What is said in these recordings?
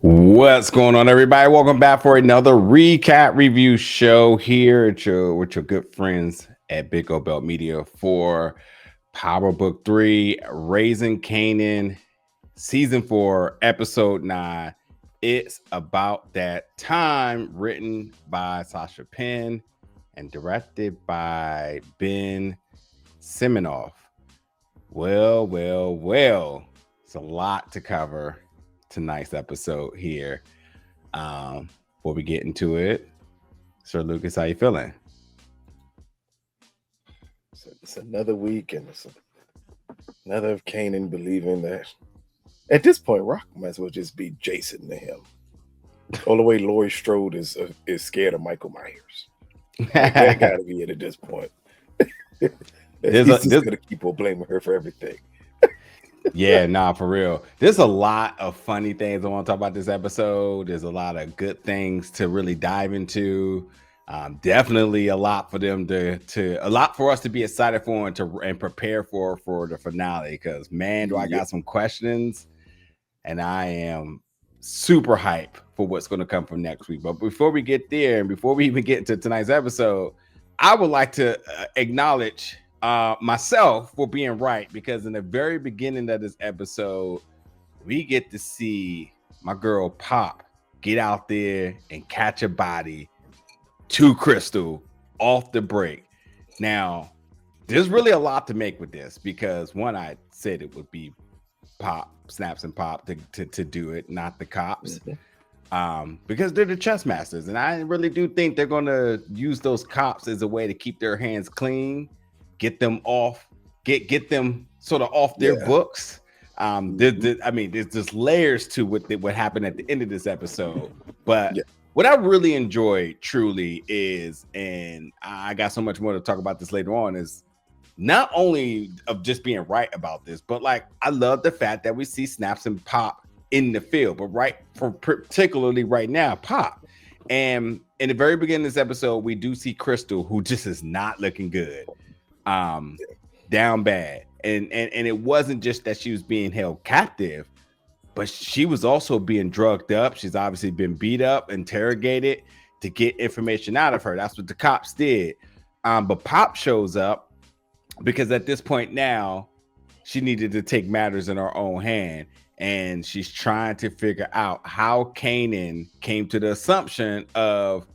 What's going on, everybody? Welcome back for another recap review show here at with your good friends at Big O Belt Media for Power Book 3, Raising Kanan, Season 4, Episode 9. It's About That Time, written by Sascha Penn and directed by Ben Semanoff. Well, it's a lot to cover tonight's episode here. Before we get into it, Sir Lucas, how you feeling? It's another week, and it's another of Kanan believing that at this point, Rock might as well just be Jason to him. All the way Laurie Strode is scared of Michael Myers. That got to be it at this point. He's just gonna keep on blaming her for everything. Yeah, nah, for real. There's a lot of funny things I want to talk about this episode. There's a lot of good things to really dive into. Definitely a lot for them a lot for us to be excited for and prepare for the finale. Because man, do I got some questions, and I am super hyped for what's going to come from next week. But before we get there, and before we even get into tonight's episode, I would like to acknowledge myself for being right, because in the very beginning of this episode, we get to see my girl Pop get out there and catch a body to Krystal off the break. Now, there's really a lot to make with this, because one, I said it would be Pop, Snaps and Pop to do it, not the cops. Because they're the chess masters, and I really do think they're going to use those cops as a way to keep their hands clean, get them off, get them sort of off their books. There's just layers to what happened at the end of this episode. But what I really enjoyed truly is, and I got so much more to talk about this later on, is not only of just being right about this, but like I love the fact that we see Snaps and Pop in the field, but particularly right now, Pop. And in the very beginning of this episode, we do see Krystal, who just is not looking good. Down bad, and it wasn't just that she was being held captive, but she was also being drugged up. She's obviously been beat up, interrogated to get information out of her. That's what the cops did. But Pop shows up because at this point now she needed to take matters in her own hand, and she's trying to figure out how Kanan came to the assumption of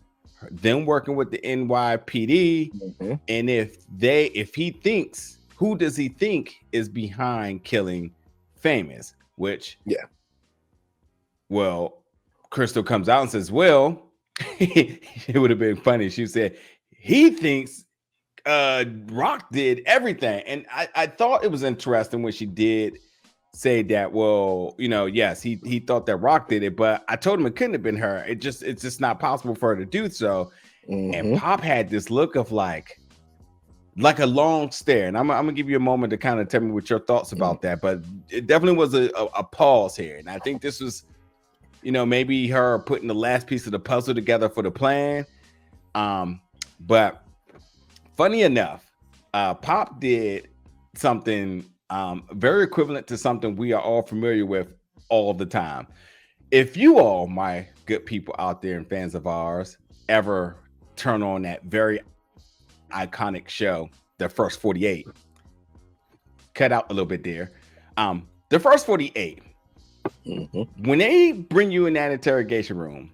them working with the NYPD, and if he thinks, who does he think is behind killing Famous? Which, well, Krystal comes out and says, well, it would have been funny. She said he thinks Rock did everything, and I thought it was interesting when she did say that. Well, yes, he thought that Rock did it, but I told him it couldn't have been her. It's just not possible for her to do so. And Pop had this look of like a long stare, and I'm gonna give you a moment to kind of tell me what your thoughts about that. But it definitely was a pause here, and I think this was, maybe her putting the last piece of the puzzle together for the plan. But funny enough, Pop did something very equivalent to something we are all familiar with all the time. If you all, my good people out there and fans of ours, ever turn on that very iconic show, The First 48, cut out a little bit there. The First 48, when they bring you in that interrogation room,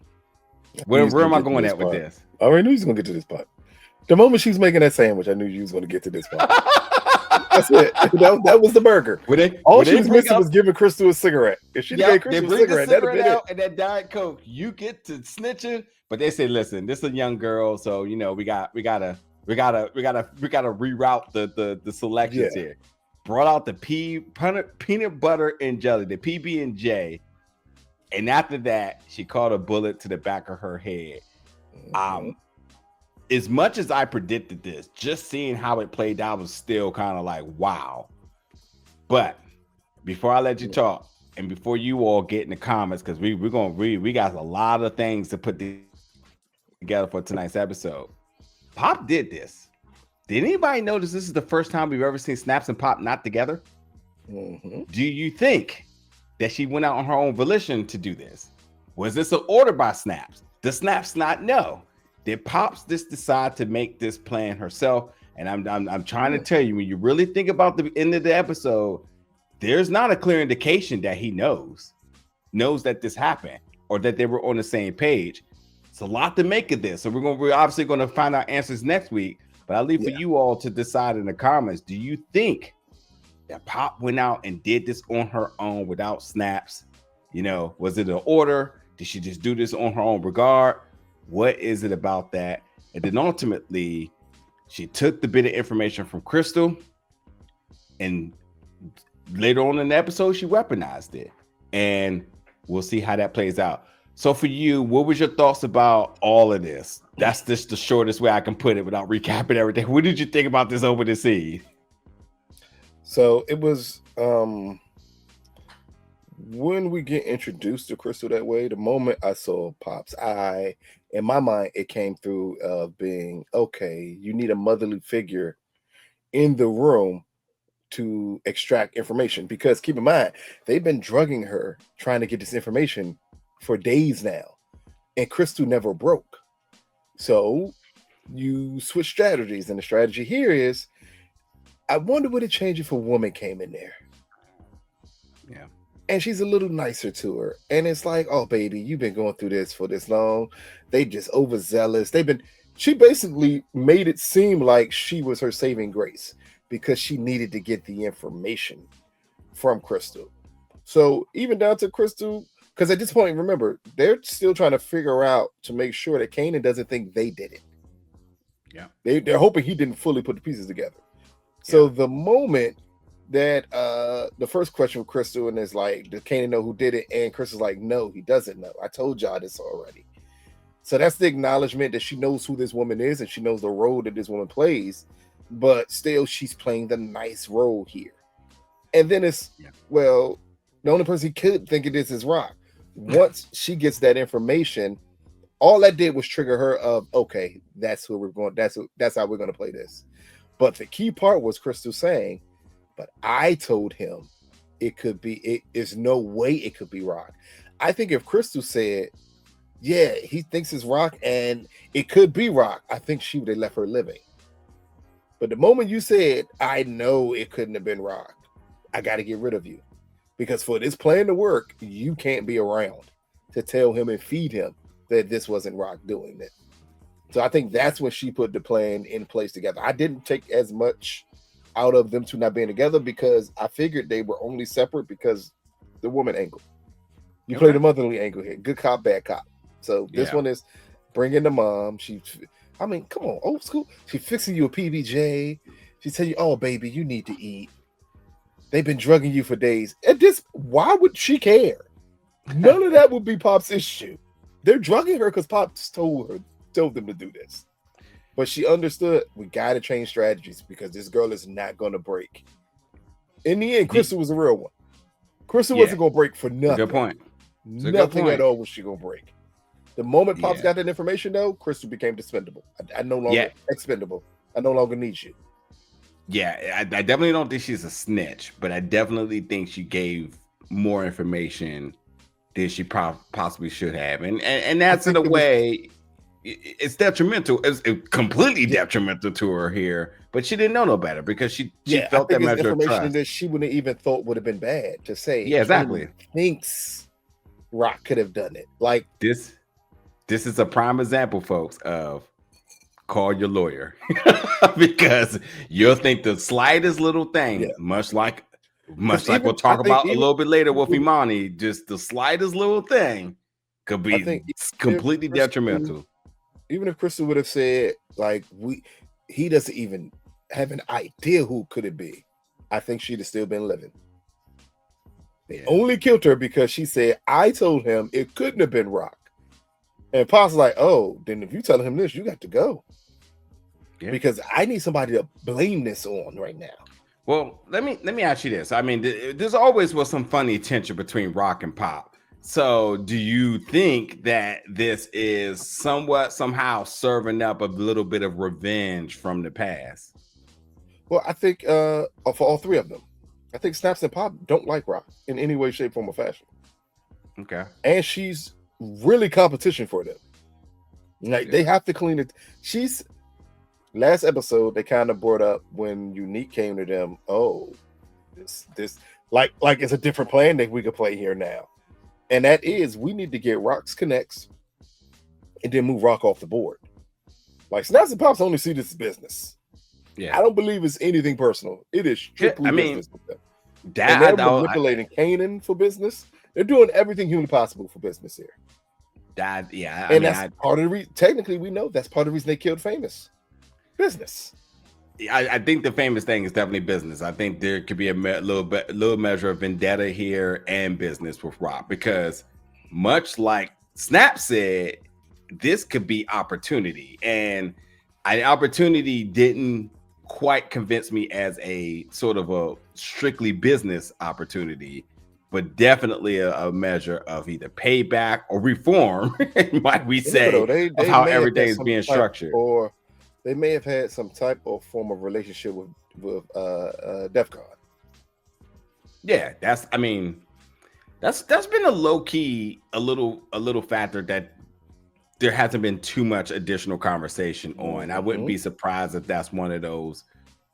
where am I going at with this? I already knew he was going to get to this part. The moment she was making that sandwich, I knew you was going to get to this part. That's it. That was the burger. All she was missing was giving Krystal a cigarette. If she gave Krystal a cigarette, that'd have been it. And that Diet Coke, you get to snitching. But they say, listen, this is a young girl, so we gotta reroute the selections here. Brought out the peanut butter and jelly, the PB&J, and after that, she caught a bullet to the back of her head. As much as I predicted this, just seeing how it played out was still kind of like, wow. But before I let you talk, and before you all get in the comments, because we got a lot of things to put together for tonight's episode. Pop did this. Did anybody notice this is the first time we've ever seen Snaps and Pop not together? Do you think that she went out on her own volition to do this? Was this an order by Snaps? Does Snaps not know? Did Pops just decide to make this plan herself? And I'm trying to tell you, when you really think about the end of the episode, there's not a clear indication that he knows that this happened or that they were on the same page. It's a lot to make of this. So we're obviously going to find out answers next week. But I'll leave for you all to decide in the comments. Do you think that Pop went out and did this on her own without Snaps? You know, was it an order? Did she just do this on her own regard? What is it about that? And then ultimately, she took the bit of information from Krystal, and later on in the episode, she weaponized it. And we'll see how that plays out. So for you, what was your thoughts about all of this? That's just the shortest way I can put it without recapping everything. What did you think about this opening scene? So it was when we get introduced to Krystal that way, the moment I saw Pop's eye, in my mind, it came through being, okay, you need a motherly figure in the room to extract information. Because keep in mind, they've been drugging her, trying to get this information for days now. And Krystal never broke. So you switch strategies. And the strategy here is, I wonder would it change if a woman came in there? Yeah. And she's a little nicer to her. And it's like, oh, baby, you've been going through this for this long. They just overzealous. She basically made it seem like she was her saving grace because she needed to get the information from Krystal. So even down to Krystal, because at this point, remember, they're still trying to figure out to make sure that Kanan doesn't think they did it. Yeah. They're hoping he didn't fully put the pieces together. So the moment that the first question with Krystal, and is like, does Kanan know who did it? And Krystal's like, no, he doesn't know. I told y'all this already. So that's the acknowledgement that she knows who this woman is and she knows the role that this woman plays, but still she's playing the nice role here. And then it's, well, the only person he could think of this is Rock. Once she gets that information, all that did was trigger her of, okay, that's who we're going, that's how we're going to play this. But the key part was Krystal saying, but I told him there's no way it could be Rock. I think if Krystal said, yeah, he thinks it's Rock and it could be Rock, I think she would have left her living. But the moment you said, I know it couldn't have been Rock, I got to get rid of you. Because for this plan to work, you can't be around to tell him and feed him that this wasn't Rock doing it. So I think that's when she put the plan in place together. I didn't take as much out of them two not being together because I figured they were only separate because the woman angle. You play the motherly angle here. Good cop, bad cop. So this one is bringing the mom. Come on, old school. She fixing you a PBJ. She tell you, oh, baby, you need to eat. They've been drugging you for days. And why would she care? None of that would be Pop's issue. They're drugging her because Pops told them to do this. But she understood we got to change strategies because this girl is not going to break. In the end, Krystal was the real one. Krystal wasn't going to break for nothing. Good point. Nothing at all was she going to break. The moment Pops got that information, though, Krystal became dispendable. I no longer expendable. I no longer need you. Yeah, I definitely don't think she's a snitch, but I definitely think she gave more information than she possibly should have. And that's in a way, it's detrimental. It's completely detrimental to her here, but she didn't know no better because she felt that measure of trust. That she wouldn't even thought would have been bad to say. Yeah, exactly. Thinks Rock could have done it. Like this is a prime example, folks, of call your lawyer because you'll think the slightest little thing, much like we'll talk about a little bit later with Imani, just the slightest little thing could be completely detrimental. Even if Krystal would have said, like, he doesn't even have an idea who could it be, I think she'd have still been living. They only killed her because she said, I told him it couldn't have been Rock. And Pop's like, oh, then if you tell him this, you got to go. Yeah. Because I need somebody to blame this on right now. Well, let me ask you this. I mean, there's always was some funny tension between Rock and Pop. So do you think that this is somehow serving up a little bit of revenge from the past? Well, I think for all three of them, I think Snaps and Pop don't like Rock in any way, shape, form, or fashion. Okay. And she's really competition for them. Like they have to clean it. She's last episode they kind of brought up when Unique came to them. Oh, this like it's a different plan that we could play here now, and that is we need to get Rock's connects and then move Rock off the board. Like Snaps and Pops only see this as business. Yeah, I don't believe it's anything personal. It is strictly business with them. And they're manipulating Kanan for business. They're doing everything humanly possible for business here. That's part of the reason. Technically, we know that's part of the reason they killed Famous. Business. I think the Famous thing is definitely business. I think there could be a little measure of vendetta here and business with Rock, because much like Snap said, this could be opportunity, and opportunity didn't quite convince me as a sort of a strictly business opportunity, but definitely a measure of either payback or reform, might we say, of how everything is being structured. Or they may have had some type of form of relationship with DEFCON. Yeah, that's been a low key, a little factor that there hasn't been too much additional conversation on. I wouldn't be surprised if that's one of those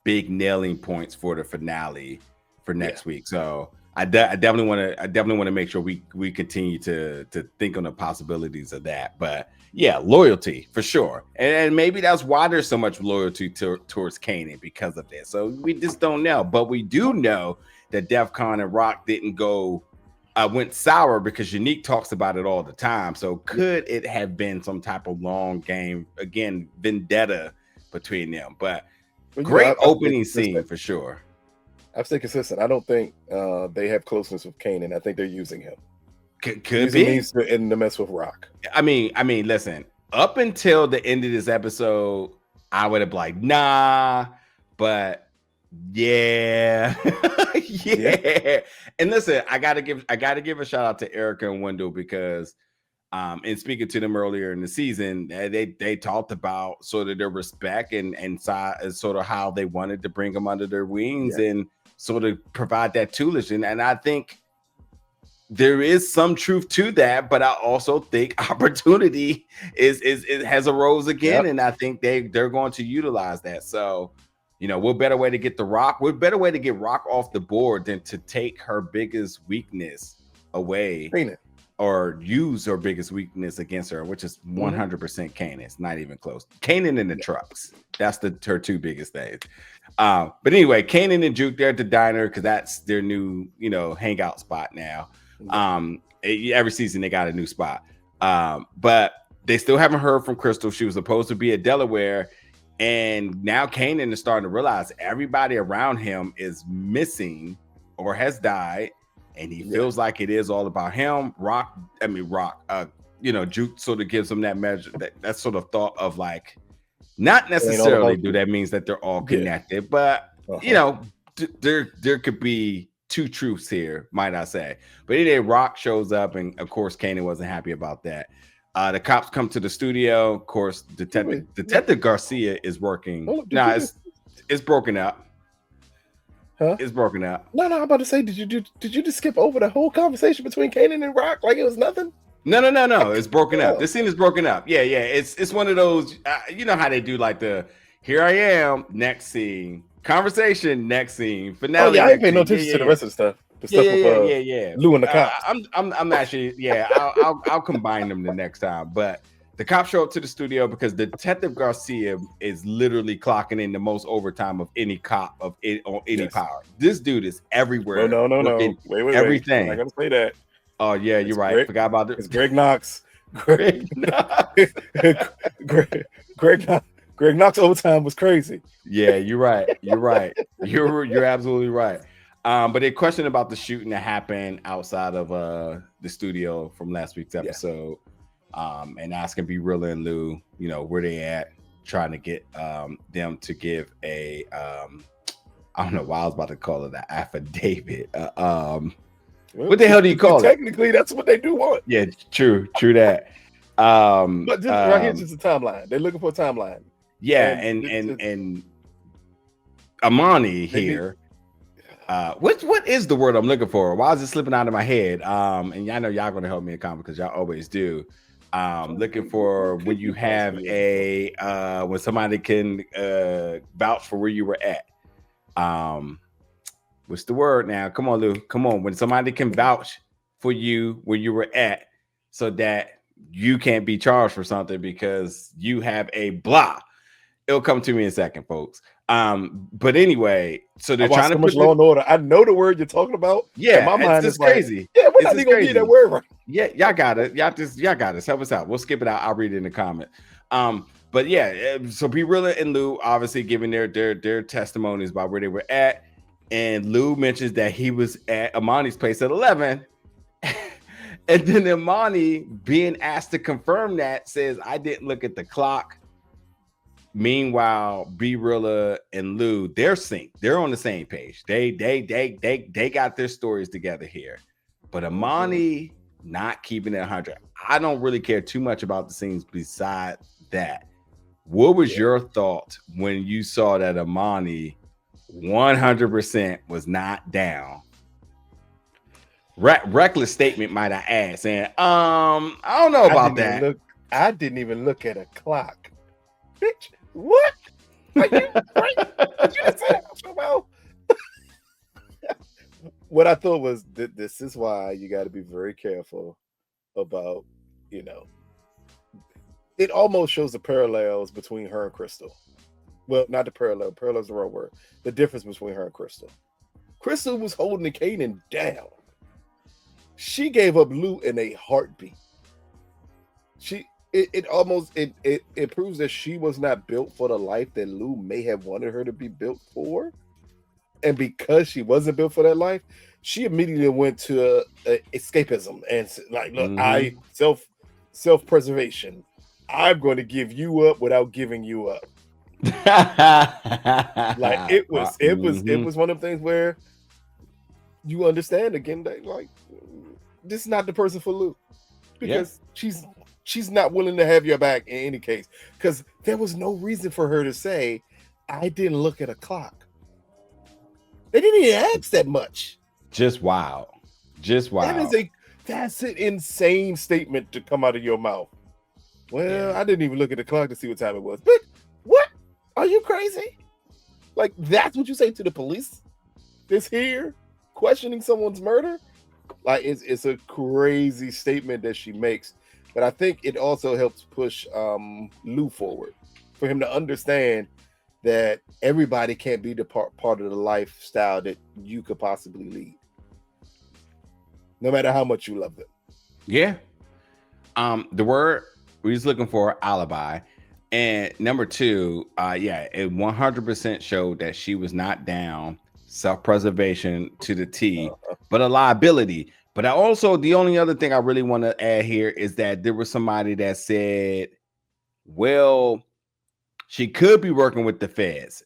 big nailing points for the finale for next week. So I definitely want to make sure we continue to think on the possibilities of that. But yeah, loyalty for sure, and maybe that's why there's so much loyalty towards Kanan because of this. So we just don't know, but we do know that DEFCON and Rock didn't went sour because Unique talks about it all the time. So could it have been some type of long game, again, vendetta between them? But great opening scene for sure. I've stayed consistent. I don't think they have closeness with Kanan. I think they're using him. Could be in the mess with Rock. I mean, listen. Up until the end of this episode, I would have been like, nah, but yeah. Yeah. And listen, I gotta give a shout out to Erica and Wendell, because in speaking to them earlier in the season, they talked about sort of their respect and sort of how they wanted to bring them under their wings and sort of provide that tutelage. And I think there is some truth to that, but I also think opportunity has arose again, and I think they're going to utilize that. So, what better way to get Rock off the board than to take her biggest weakness away or use her biggest weakness against her, which is 100% Kanan. It's not even close. Kanan and the trucks. That's her two biggest things. But anyway, Kanan and Juke, they're at the diner because that's their new, hangout spot now. Every season they got a new spot. But they still haven't heard from Krystal. She was supposed to be at Delaware. And now Kanan is starting to realize everybody around him is missing or has died, and he feels like it is all about him. Juke sort of gives him that measure, that sort of thought of like, not necessarily do that means that they're all connected, but there could be two truths here, might I say. But anyway, Rock shows up, and of course Kanan wasn't happy about that. The cops come to the studio. Of course, Detective Garcia is working. It's broken up. Huh? It's broken up. No, I'm about to say, did you just skip over the whole conversation between Kanan and Rock like it was nothing? No. It's broken up. This scene is broken up. Yeah. It's one of those. You know how they do like the here I am next scene, conversation next scene, finale. Oh yeah, I ain't paying no attention to the rest of the stuff. The stuff with Lou and the cops. I'm actually I'll combine them the next time. But the cops show up to the studio because Detective Garcia is literally clocking in the most overtime of any cop on any power. This dude is everywhere. No. Wait. Everything. I'm not gonna say that. Oh yeah, you're right. Forgot about it. It's Greg Knox. Greg Knox overtime was crazy. Yeah, you're right. You're absolutely right. But they question about the shooting that happened outside of the studio from last week's episode, and asking B Rilla and Lou, where they at, trying to get them to give a I don't know why I was about to call it an affidavit. What the hell do you call it? Technically, that's what they do want. Yeah, true that. But just right here's just a timeline. They're looking for a timeline. Yeah, and Amani here. What is the word I'm looking for? Why is it slipping out of my head? And I know y'all gonna help me in comment because y'all always do. Looking for when you have a when somebody can vouch for where you were at. What's the word now? Come on, Lou. Come on. When somebody can vouch for you where you were at, so that you can't be charged for something because you have a blah. It'll come to me in a second, folks. But anyway, so they're trying to so much put Law and Order. I know the word you're talking about. Yeah, and my mind it's is crazy. Like, yeah, we're not It's even gonna crazy. get that word right. Yeah, y'all got it. Y'all got us. Help us out. We'll skip it out. I'll read it in the comment. But yeah, so P. Rilla and Lou obviously giving their testimonies about where they were at, and Lou mentions that he was at Amani's place at 11. And then Amani, being asked to confirm that, says, I didn't look at the clock. Meanwhile, B Rilla and Lou, they're synced. They're on the same page. They got their stories together here. But Amani not keeping it 100. I don't really care too much about the scenes beside that. What was your thought when you saw that Amani 100% was not down? Reckless statement, might I add, saying, I don't know about that. I didn't even look at a clock. Bitch, what? Are you right? Did you just say that about? What I thought was that this is why you got to be very careful about, it almost shows the parallels between her and Krystal. Well, not the parallel. Parallel is the wrong word. The difference between her and Krystal. Krystal was holding the Kanan down. She gave up Lou in a heartbeat. It proves that she was not built for the life that Lou may have wanted her to be built for. And because she wasn't built for that life, she immediately went to escapism and like, look, I self-preservation. I'm going to give you up without giving you up. Like it was one of the things where you understand again that like this is not the person for Lou because she's not willing to have your back in any case because there was no reason for her to say I didn't look at a clock. They didn't even ask that much. Just wow. That's an insane statement to come out of your mouth. Well, I didn't even look at the clock to see what time it was. But what? Are you crazy? Like that's what you say to the police that's here questioning someone's murder? Like it's a crazy statement that she makes. But I think it also helps push Lou forward for him to understand that everybody can't be the part of the lifestyle that you could possibly lead. No matter how much you love them. Yeah. The word we was looking for alibi. And number two, it 100% showed that she was not down self-preservation to the T, but a liability. But I also, the only other thing I really want to add here is that there was somebody that said, well, she could be working with the feds.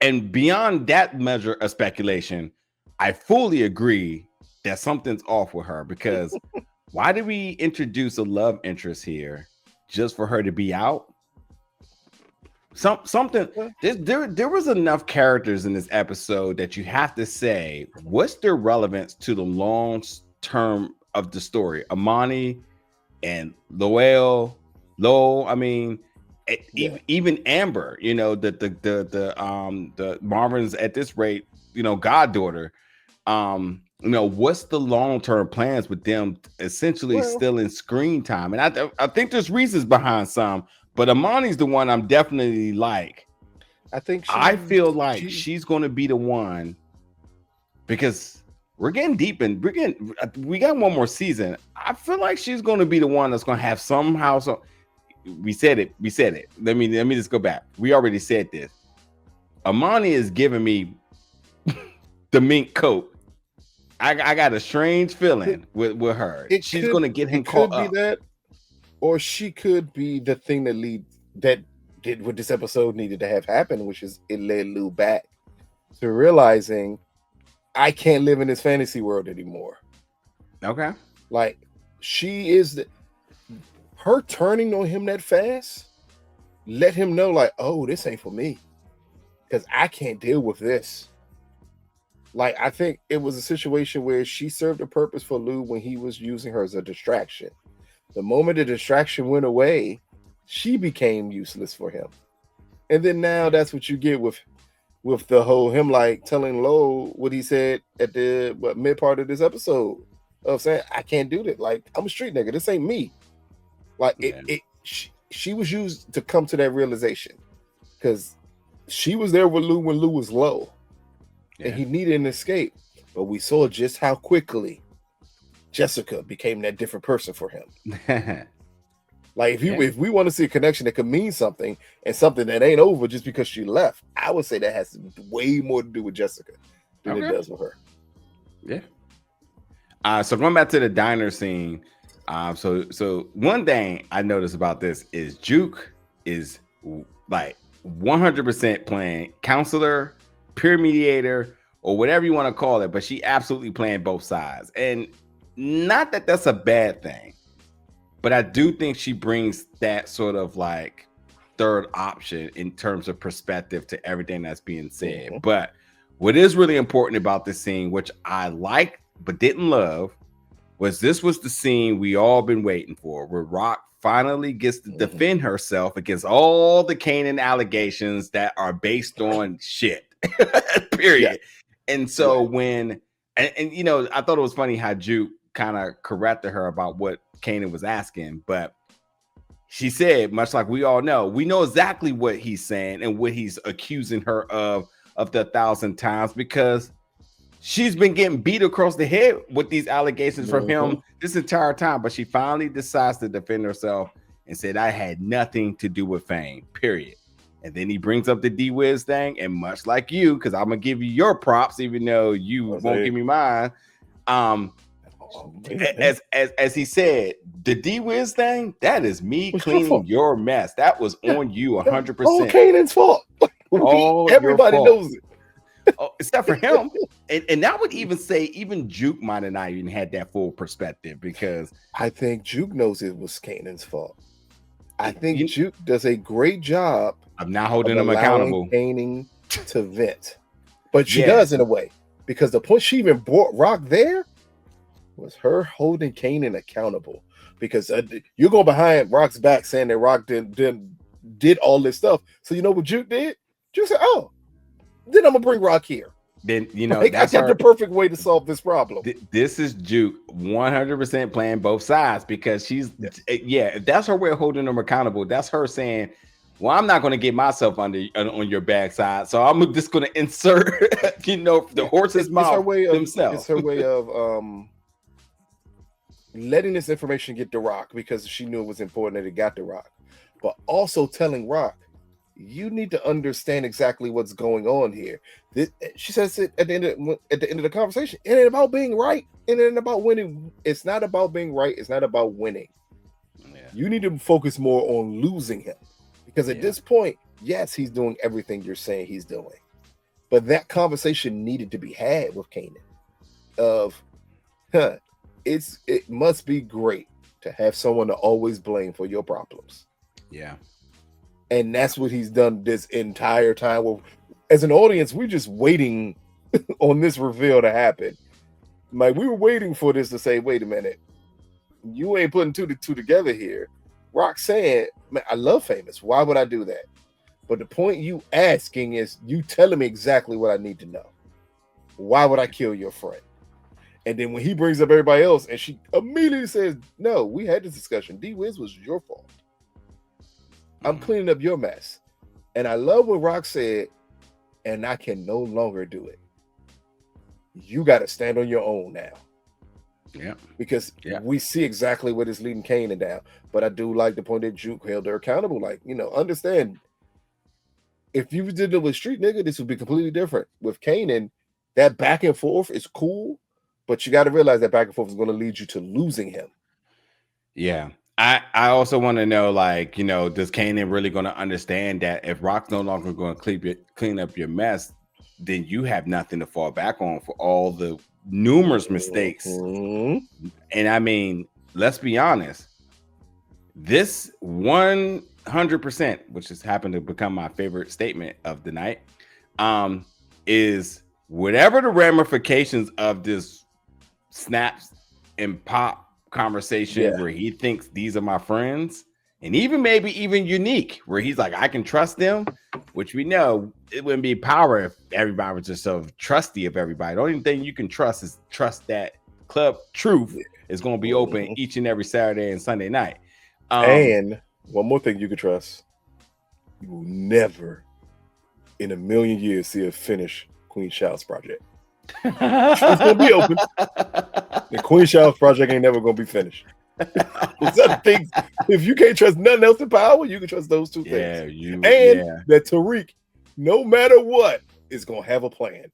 And beyond that measure of speculation, I fully agree that something's off with her because why did we introduce a love interest here just for her to be out? Something there was enough characters in this episode that you have to say what's their relevance to the long term of the story. Amani and Lowell, I mean, even Amber, the Marvin's at this rate, goddaughter. What's the long-term plans with them essentially still in screen time? And I think there's reasons behind some, but Amani's the one I'm definitely like. I feel like she's going to be the one because we're getting deep and we got one more season. I feel like she's going to be the one that's going to have somehow. So we said it. Let me just go back. We already said this. Amani is giving me the mink coat. I got a strange feeling with her. She's going to get him caught up. That, or she could be the thing that did what this episode needed to have happen, which is it led Lou back to realizing I can't live in this fantasy world anymore. Okay. Like she is her turning on him that fast let him know like, oh, this ain't for me because I can't deal with this. Like, I think it was a situation where she served a purpose for Lou when he was using her as a distraction. The moment the distraction went away, she became useless for him. And then now that's what you get with the whole him like telling Lo what he said at the mid part of this episode of saying, I can't do that. Like, I'm a street nigga. This ain't me. Like she was used to come to that realization because she was there with Lou when Lou was low and he needed an escape. But we saw just how quickly Jessica became that different person for him. Like if we want to see a connection that could mean something and something that ain't over just because she left, I would say that has way more to do with Jessica than it does with her. Yeah. So going back to the diner scene, so one thing I noticed about this is Juke is like 100% playing counselor, peer mediator, or whatever you want to call it, but she absolutely playing both sides. And not that that's a bad thing, but I do think she brings that sort of like third option in terms of perspective to everything that's being said. Mm-hmm. But what is really important about this scene, which I liked but didn't love, was this was the scene we all been waiting for, where Rock finally gets to defend herself against all the Kanan allegations that are based on shit. Period. Yeah. And so when and you know, I thought it was funny how Juke kind of corrected her about what Kanan was asking, but she said, much like we all know, we know exactly what he's saying and what he's accusing her of the 1,000 times, because she's been getting beat across the head with these allegations from him this entire time. But she finally decides to defend herself and said, I had nothing to do with Fame, period. And then he brings up the D-Wiz thing, and much like you, because I'm gonna give you your props, even though you won't give me mine. As he said, the D-Wiz thing, that is me cleaning your mess. That was on you 100%. All Kanan's fault. Everybody knows it. Except for him. And I would even say even Juke might have not even had that full perspective, because I think Juke knows it was Kanan's fault. I think Juke does a great job of not holding him accountable. Kanan to vent. But she does in a way, because the point she even brought Rock there was her holding Kanan accountable, because you're going behind Rock's back saying that Rock did all this stuff. So you know what Juke did? Juke said, oh, then I'm gonna bring Rock here. Then you know, like, I got the perfect way to solve this problem. This is Juke 100% playing both sides, because she's if that's her way of holding them accountable. That's her saying, well, I'm not going to get myself on your backside, so I'm just going to insert the horse's mouth themselves. It's her way of letting this information get to Rock, because she knew it was important that it got to Rock, but also telling Rock, you need to understand exactly what's going on here. She says it at the end of the conversation. It ain't about being right. It ain't about winning. It's not about being right. It's not about winning. Yeah. You need to focus more on losing him, because at this point, yes, he's doing everything you're saying he's doing, but that conversation needed to be had with Kanan. It must be great to have someone to always blame for your problems. Yeah. And that's what he's done this entire time. Well, as an audience, we're just waiting on this reveal to happen. Like, we were waiting for this to say, wait a minute, you ain't putting two together here. Rock saying, man, I love Famous. Why would I do that? But the point you asking is, you telling me exactly what I need to know. Why would I kill your friend? And then when he brings up everybody else, and she immediately says, no, we had this discussion. D-Wiz was your fault. I'm cleaning up your mess. And I love what Rock said, and I can no longer do it. You got to stand on your own now. Yeah. Because we see exactly what is leading Kanan down. But I do like the point that Juke held her accountable. Like, understand, if you did it with Street Nigga, this would be completely different. With Kanan, that back and forth is cool, but you got to realize that back and forth is going to lead you to losing him. Yeah. I also want to know, does Kanan really going to understand that if Rock's no longer going to clean up your mess, then you have nothing to fall back on for all the numerous mistakes. And I mean, let's be honest, this 100%, which has happened to become my favorite statement of the night, is whatever the ramifications of this snaps and pop conversation where he thinks these are my friends, and even maybe even unique where he's like, I can trust them, which we know it wouldn't be power if everybody was just so trusty of everybody. The only thing you can trust is trust that Club Truth is going to be open each and every Saturday and Sunday night. And one more thing you can trust: you will never in a million years see a finish Queen Show's project. It's gonna be open. The Queen Show's project ain't never gonna be finished. Things, if you can't trust nothing else in power, you can trust those two things. That Tariq, no matter what, is gonna have a plan.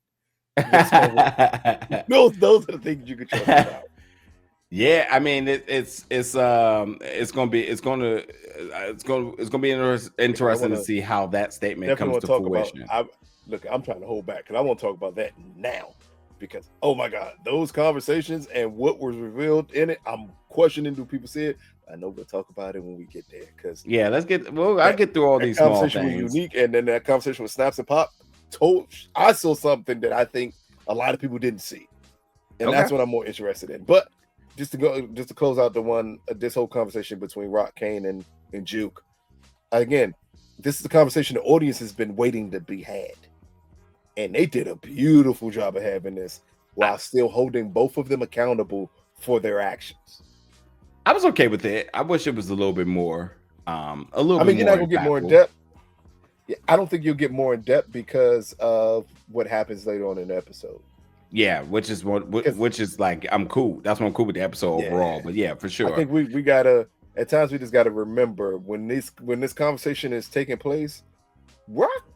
Those are the things you can trust about. Yeah, I mean it's gonna be interesting to see how that statement comes to fruition. I'm trying to hold back because I want to talk about that now, because oh my god, those conversations and what was revealed in it, I'm questioning. Do people see it? I know we'll talk about it when we get there. Because I'll get through all these small things. Conversation was unique, and then that conversation with Snaps and Pop I saw something that I think a lot of people didn't see, and that's what I'm more interested in. But just to close out this whole conversation between Rock, Kane, and Juke. Again, this is the conversation the audience has been waiting to be had, and they did a beautiful job of having this while still holding both of them accountable for their actions. I was okay with it. I wish it was a little bit more. You're not gonna get more in depth. Yeah, I don't think you'll get more in depth because of what happens later on in the episode. Yeah, which is like I'm cool. That's why I'm cool with the episode overall. But yeah, for sure. I think we gotta at times we just gotta remember when this conversation is taking place, Rock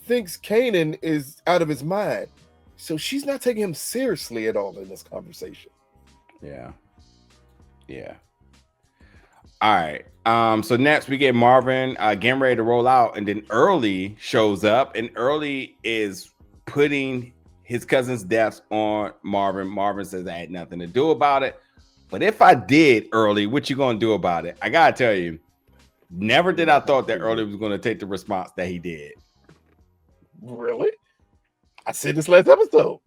thinks Kanan is out of his mind. So she's not taking him seriously at all in this conversation. Yeah. All right. So next we get Marvin getting ready to roll out, and then Early shows up, and Early is putting his cousin's death on Marvin. Marvin says I had nothing to do about it. But if I did, Early, what you gonna do about it? I gotta tell you, never did I thought that Early was gonna take the response that he did. Really? I said this last episode.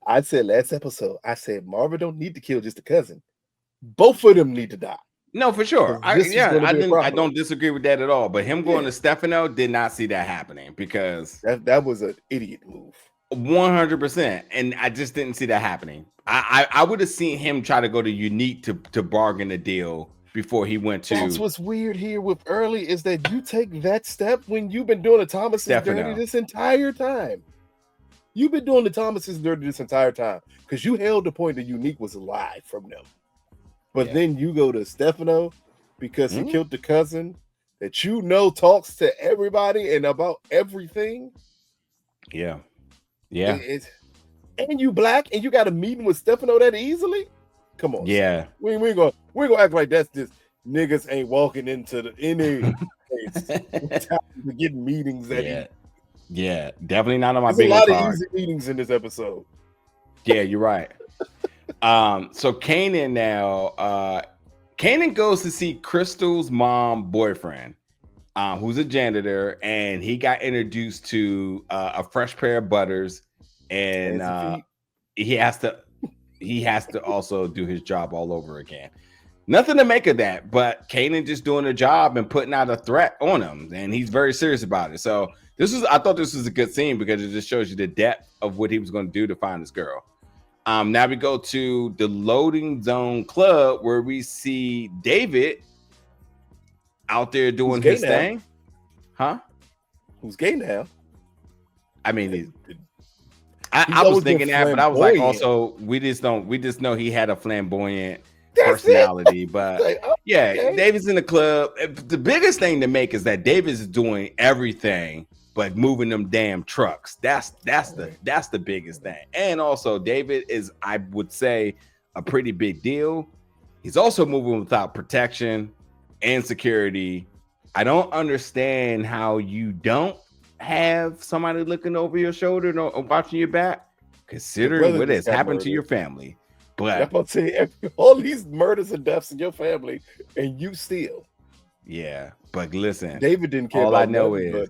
I said Marvin don't need to kill just a cousin. Both of them need to die. No, for sure. I don't disagree with that at all. But him going to Stefano, did not see that happening, because that was an idiot move. 100%. And I just didn't see that happening. I would have seen him try to go to Unique to bargain a deal before he went to. That's what's weird here with Early, is that you take that step when you've been doing the Thomas's dirty this entire time. You've been doing the Thomas's dirty this entire time because you held the point that Unique was alive from them. But then you go to Stefano because he killed the cousin that talks to everybody and about everything. Yeah. And you black and you got a meeting with Stefano that easily? Come on. Yeah. We're gonna act like that's just niggas ain't walking into any getting meetings that Yeah, definitely not on my big card. A lot of easy meetings in this episode. Yeah, you're right. So Kanan now, Kanan goes to see Krystal's mom boyfriend, who's a janitor, and he got introduced to a fresh pair of butters, and he has to also do his job all over again. Nothing to make of that, but Kanan just doing a job and putting out a threat on him, and he's very serious about it. So I thought this was a good scene because it just shows you the depth of what he was going to do to find this girl. Now we go to the Loading Zone Club where we see David out there doing his thing. Huh? Who's gay now? I mean, I was thinking that, but I was like, also, we just know he had a flamboyant personality. But David's in the club. The biggest thing to make is that David is doing everything but moving them damn trucks. That's the biggest thing. And also, David is, I would say, a pretty big deal. He's also moving without protection and security. I don't understand how you don't have somebody looking over your shoulder or watching your back, considering what has happened to your family. But I'm about to say, all these murders and deaths in your family, and you still. Yeah, but listen, David didn't care. All I know is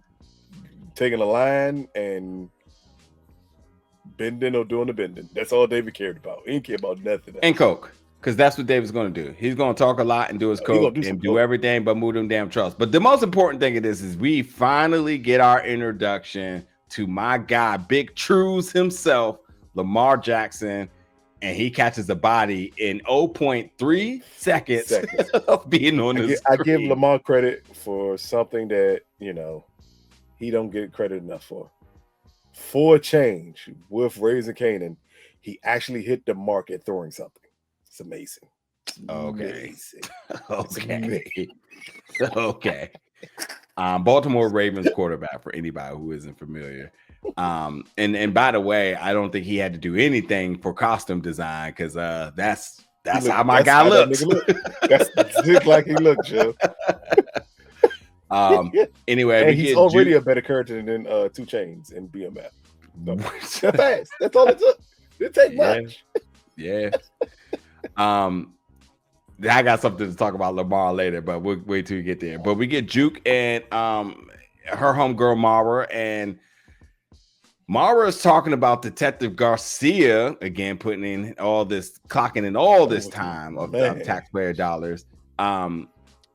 taking a line and bending or doing the bending. That's all David cared about. He didn't care about nothing else. And coke, because that's what David's going to do. He's going to talk a lot and do his coke and do everything but move them damn trucks. But the most important thing of this is we finally get our introduction to my guy, Big Trues himself, Lamar Jackson, and he catches the body in 0.3 seconds of being on the screen. I give Lamar credit for something that, you know, he don't get credit enough for. For a change, with Raising Kanan, he actually hit the mark at throwing something. It's amazing. Okay. Okay. Baltimore Ravens quarterback, for anybody who isn't familiar. And by the way, I don't think he had to do anything for costume design, because that's how my guy looks. That's just like he looks, Joe. Anyway, and he's already a better character than 2 Chainz in BMF. So, that's fast. That's all it took. It didn't take much. Yeah. I got something to talk about Lamar later, but we'll wait till we get there. But we get Juke and her homegirl Mara, and Mara is talking about Detective Garcia again, putting in all this, clocking in all this time of taxpayer dollars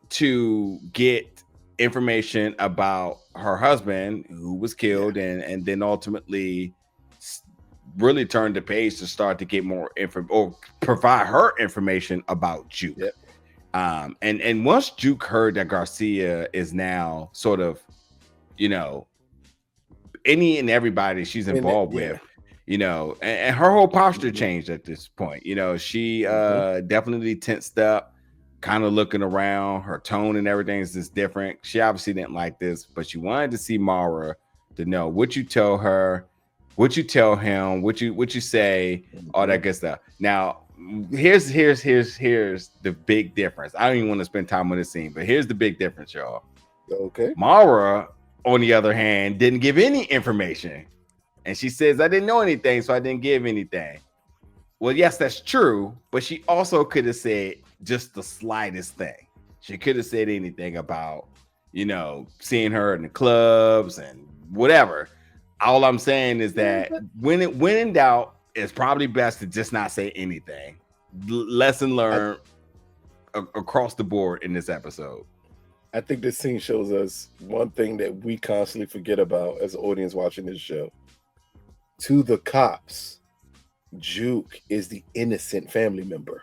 to get information about her husband who was killed, and then ultimately really turned the page to start to get more info or provide her information about Juke. And once Juke heard that Garcia is now sort of, you know, any and everybody she's involved with, you know, and her whole posture changed at this point. You know, she definitely tensed up, kind of looking around. Her tone and everything is just different. She obviously didn't like this, but she wanted to see Mara to know what you tell her, what you tell him, what you say, all that good stuff. Now, here's the big difference. I don't even want to spend time on this scene, but here's the big difference, y'all. Okay. Mara, on the other hand, didn't give any information. And she says, I didn't know anything, so I didn't give anything. Well, yes, that's true, but she also could have said just the slightest thing. She could have said anything about, you know, seeing her in the clubs and whatever. All I'm saying is that when in doubt, it's probably best to just not say anything. Lesson learned across the board in this episode. I think this scene shows us one thing that we constantly forget about as an audience watching this show. To the cops, Juke is the innocent family member.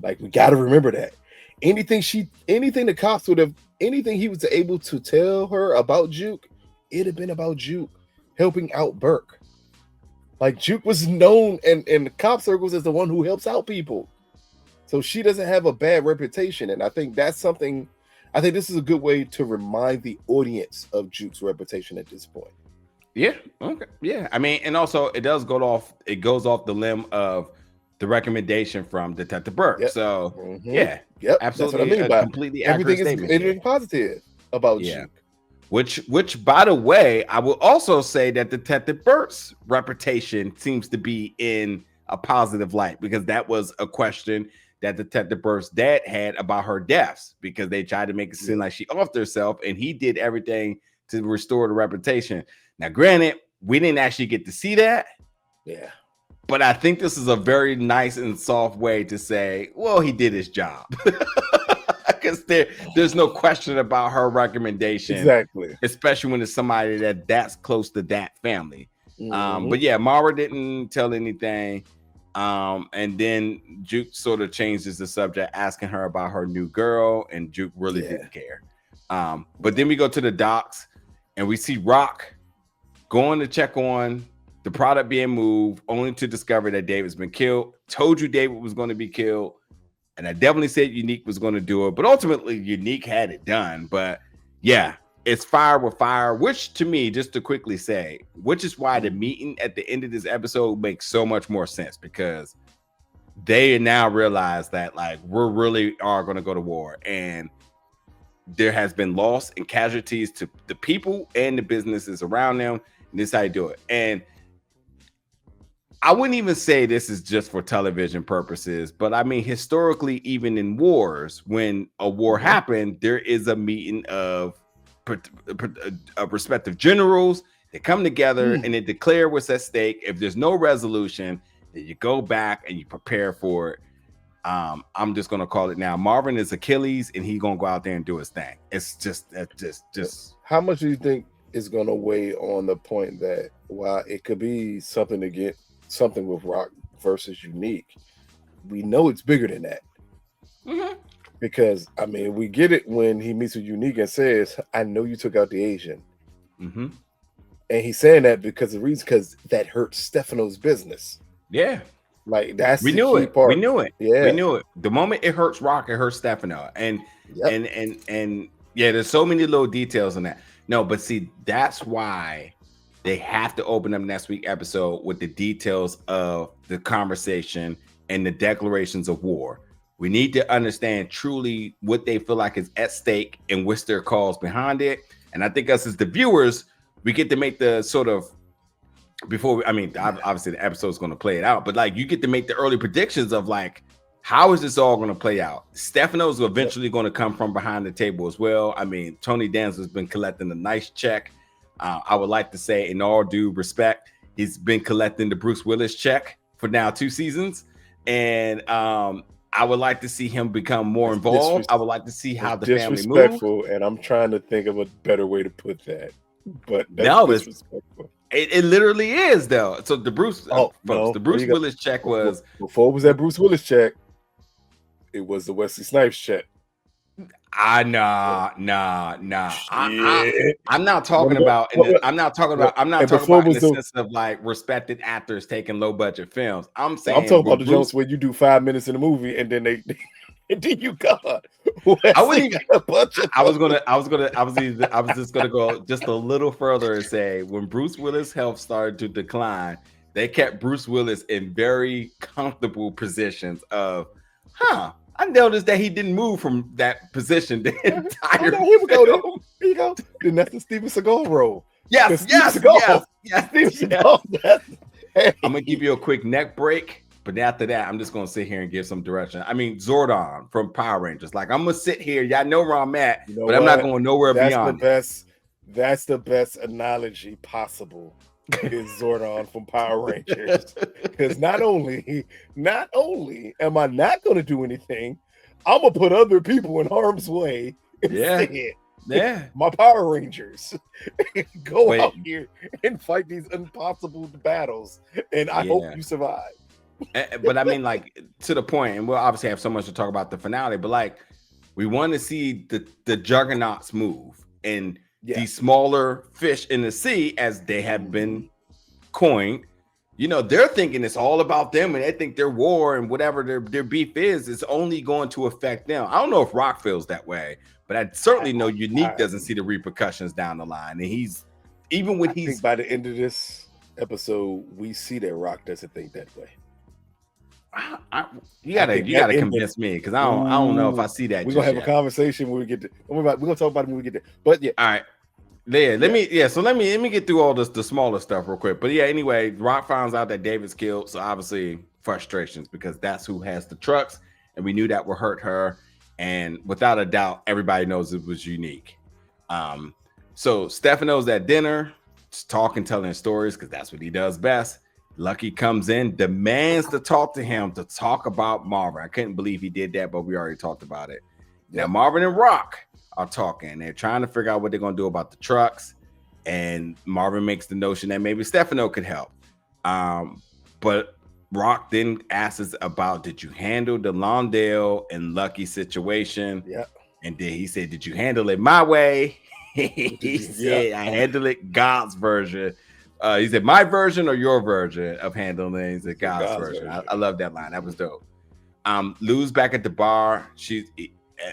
Like, we got to remember that. Anything the cops would have, anything he was able to tell her about Juke, it'd have been about Juke helping out Burke. Like, Juke was known in the cop circles as the one who helps out people. So she doesn't have a bad reputation. And I think that's something, I think this is a good way to remind the audience of Juke's reputation at this point. Yeah. Okay. Yeah. I mean, and also it goes off the limb of the recommendation from Detective Burke. Yep. So yeah, absolutely. That's what I mean by completely accurate statement. Everything is positive about Juke. Which, by the way, I will also say that Detective Burke's reputation seems to be in a positive light, because that was a question that Detective Burke's dad had about her deaths, because they tried to make it seem like she offed herself, and he did everything to restore the reputation. Now, granted, we didn't actually get to see that. Yeah. But I think this is a very nice and soft way to say, well, he did his job. Because there's no question about her recommendation. Exactly. Especially when it's somebody that's close to that family. But yeah, Mara didn't tell anything. And then Juke sort of changes the subject, asking her about her new girl, and Juke really didn't care. But then we go to the docks, and we see Rock going to check on the product being moved, only to discover that David's been killed. Told you David was going to be killed, and I definitely said Unique was going to do it, but ultimately Unique had it done. But yeah, it's fire with fire, which to me, just to quickly say, which is why the meeting at the end of this episode makes so much more sense, because they now realize that, like, we're really are going to go to war, and there has been loss and casualties to the people and the businesses around them, and this is how you do it. And I wouldn't even say this is just for television purposes, but I mean, historically, even in wars, when a war happened, there is a meeting of respective generals They come together and they declare what's at stake. If there's no resolution, then you go back and you prepare for it. I'm just gonna call it now. Marvin is Achilles, and he's gonna go out there and do his thing. It's just. How much do you think is gonna weigh on the point that while it could be something to get something with Rock versus Unique, we know it's bigger than that. Because I mean, we get it when he meets with Unique and says, "I know you took out the Asian," and he's saying that because that hurts Stefano's business. Yeah. Like that's we knew it. Part. We knew it. Yeah, we knew it. The moment it hurts Rock, it hurts Stefano, and yeah, there's so many little details in that. No, but see, that's why they have to open up next week episode with the details of the conversation and the declarations of war. We need to understand truly what they feel like is at stake and what's their cause behind it. And I think us as the viewers, we get to make the sort of obviously the episode is going to play it out, but like you get to make the early predictions of like, how is this all going to play out? Stefano's eventually going to come from behind the table as well. I mean, Tony Danza's been collecting a nice check. I would like to say, in all due respect, he's been collecting the Bruce Willis check for now 2 seasons. And I would like to see him become more involved. I would like to see how the family moves. And I'm trying to think of a better way to put that. But that's disrespectful. It literally is though. So the Bruce, the Bruce Willis check was before it was that Bruce Willis check. It was the Wesley Snipes check. Nah. I'm not talking about. I'm not talking about in the sense of like respected actors taking low budget films. I'm saying I'm talking about the jokes where you do 5 minutes in a movie and then and then you got. I was just gonna go just a little further and say when Bruce Willis' health started to decline, they kept Bruce Willis in very comfortable positions of, I noticed that he didn't move from that position the entire film. Here we go. Here you go. Then that's the Steven Seagal role. Yes. Steven Seagal. I'm gonna give you a quick neck break. But after that, I'm just going to sit here and give some direction. I mean, Zordon from Power Rangers. Like, I'm going to sit here. Y'all know where I'm at, but I'm not going nowhere beyond. That's the best analogy possible is Zordon from Power Rangers. Because not only am I not going to do anything, I'm going to put other people in harm's way instead. Yeah. My Power Rangers go out here and fight these impossible battles. And I hope you survive. But I mean, like, to the point, and we'll obviously have so much to talk about the finale, but like, we want to see the juggernauts move and these smaller fish in the sea, as they have been coined. You know, they're thinking it's all about them, and they think their war and whatever their beef is only going to affect them. I don't know if Rock feels that way, but I certainly know Unique doesn't see the repercussions down the line. And he's by the end of this episode, we see that Rock doesn't think that way. You gotta convince me, because I don't know if I see that. We're gonna have a conversation when we get to. We're gonna talk about it when we get there. But yeah, all right. Let me get through all the smaller stuff real quick. But yeah, anyway, Rock finds out that David's killed, so obviously frustrations, because that's who has the trucks, and we knew that would hurt her. And without a doubt, everybody knows it was Unique. So Stefano's at dinner, just talking, telling stories, because that's what he does best. Lucky comes in, demands to talk to him, to talk about Marvin. I couldn't believe he did that, but we already talked about it. Now, Marvin and Rock are talking. They're trying to figure out what they're going to do about the trucks. And Marvin makes the notion that maybe Stefano could help. But Rock then asks about, did you handle the Lawndale and Lucky situation? Yeah. And then he said, did you handle it my way? He said, I handled it God's version. He said, my version or your version of handling things? He said, God's version. I love that line. That was dope. Lou's back at the bar.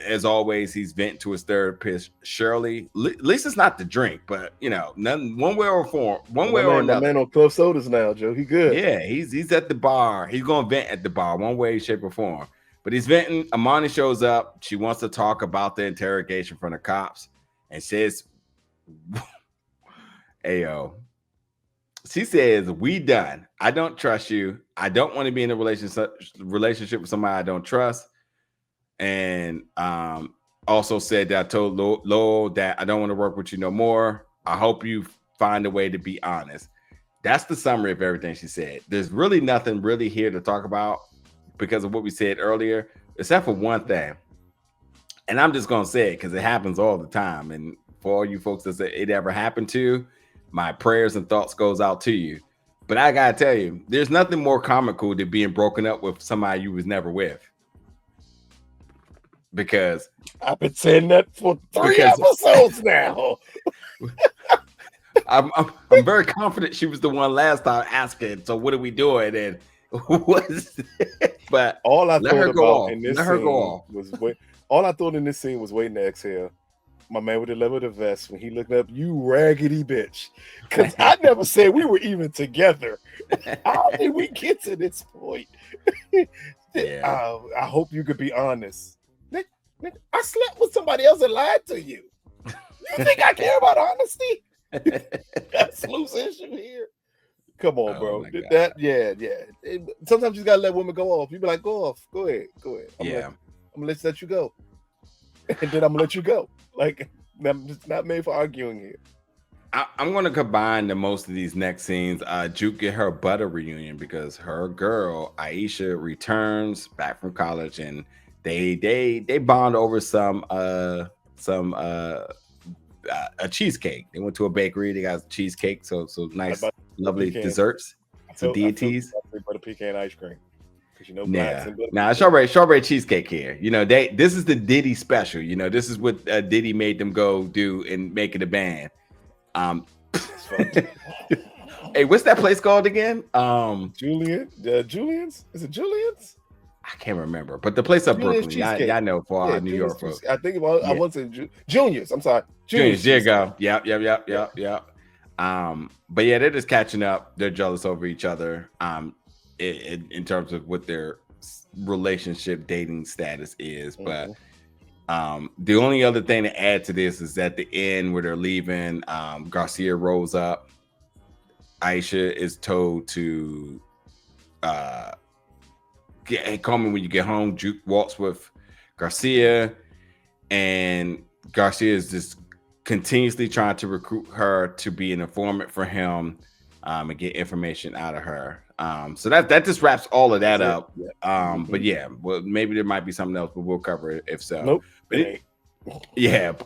As always, he's venting to his therapist, Shirley. At least it's not the drink, but you know, nothing one way or another. My man on club sodas now, Joe. He good. Yeah, he's at the bar. He's gonna vent at the bar, one way, shape, or form. But he's venting. Amani shows up. She wants to talk about the interrogation from the cops, and says, "Ayo." She says, "We done. I don't trust you. I don't want to be in a relationship with somebody I don't trust." And also said that I told Lowell that I don't want to work with you no more. I hope you find a way to be honest. That's the summary of everything she said. There's really nothing really here to talk about because of what we said earlier, except for one thing. And I'm just going to say it because it happens all the time. And for all you folks that say it ever happened to, my prayers and thoughts goes out to you. But I got to tell you, there's nothing more comical than being broken up with somebody you was never with. Because I've been saying that for 3 episodes now. I'm very confident she was the one last time asking, so what are we doing? And but all I thought about in this scene was waiting to exhale. My man with the leather of the vest, when he looked up, you raggedy bitch. Because I never said we were even together. How did we get to this point? Yeah. I hope you could be honest. I slept with somebody else and lied to you. You think I care about honesty? That's loose issue here. Come on, bro. Sometimes you gotta let women go off. You be like, go off, go ahead. I'm gonna let you go, and then I'm gonna let you go. Like, I'm just not made for arguing here. I'm gonna combine the most of these next scenes. Juke get her butter reunion because her girl Aisha returns back from college, and they bond over a cheesecake. They went to a bakery. They got cheesecake, so nice, lovely desserts. Some deities. Butter pecan ice cream. Strawberry cheesecake here. You know, this is the Diddy special. You know, this is what Diddy made them go do and make it a band. Hey, what's that place called again? Julian's? Is it Julian's? I can't remember, but the place up Brooklyn. Y'all know for our New York folks. I think I want to say Junior's. I'm sorry. Junior's. There you go. Yep. But yeah, they're just catching up. They're jealous over each other. In terms of what their relationship dating status is. But the only other thing to add to this is at the end where they're leaving, Garcia rolls up. Aisha is told to call me when you get home. Juke walks with Garcia, and Garcia is just continuously trying to recruit her to be an informant for him and get information out of her. So that just wraps all of that up. But yeah, well, maybe there might be something else, but we'll cover it if so. Nope. But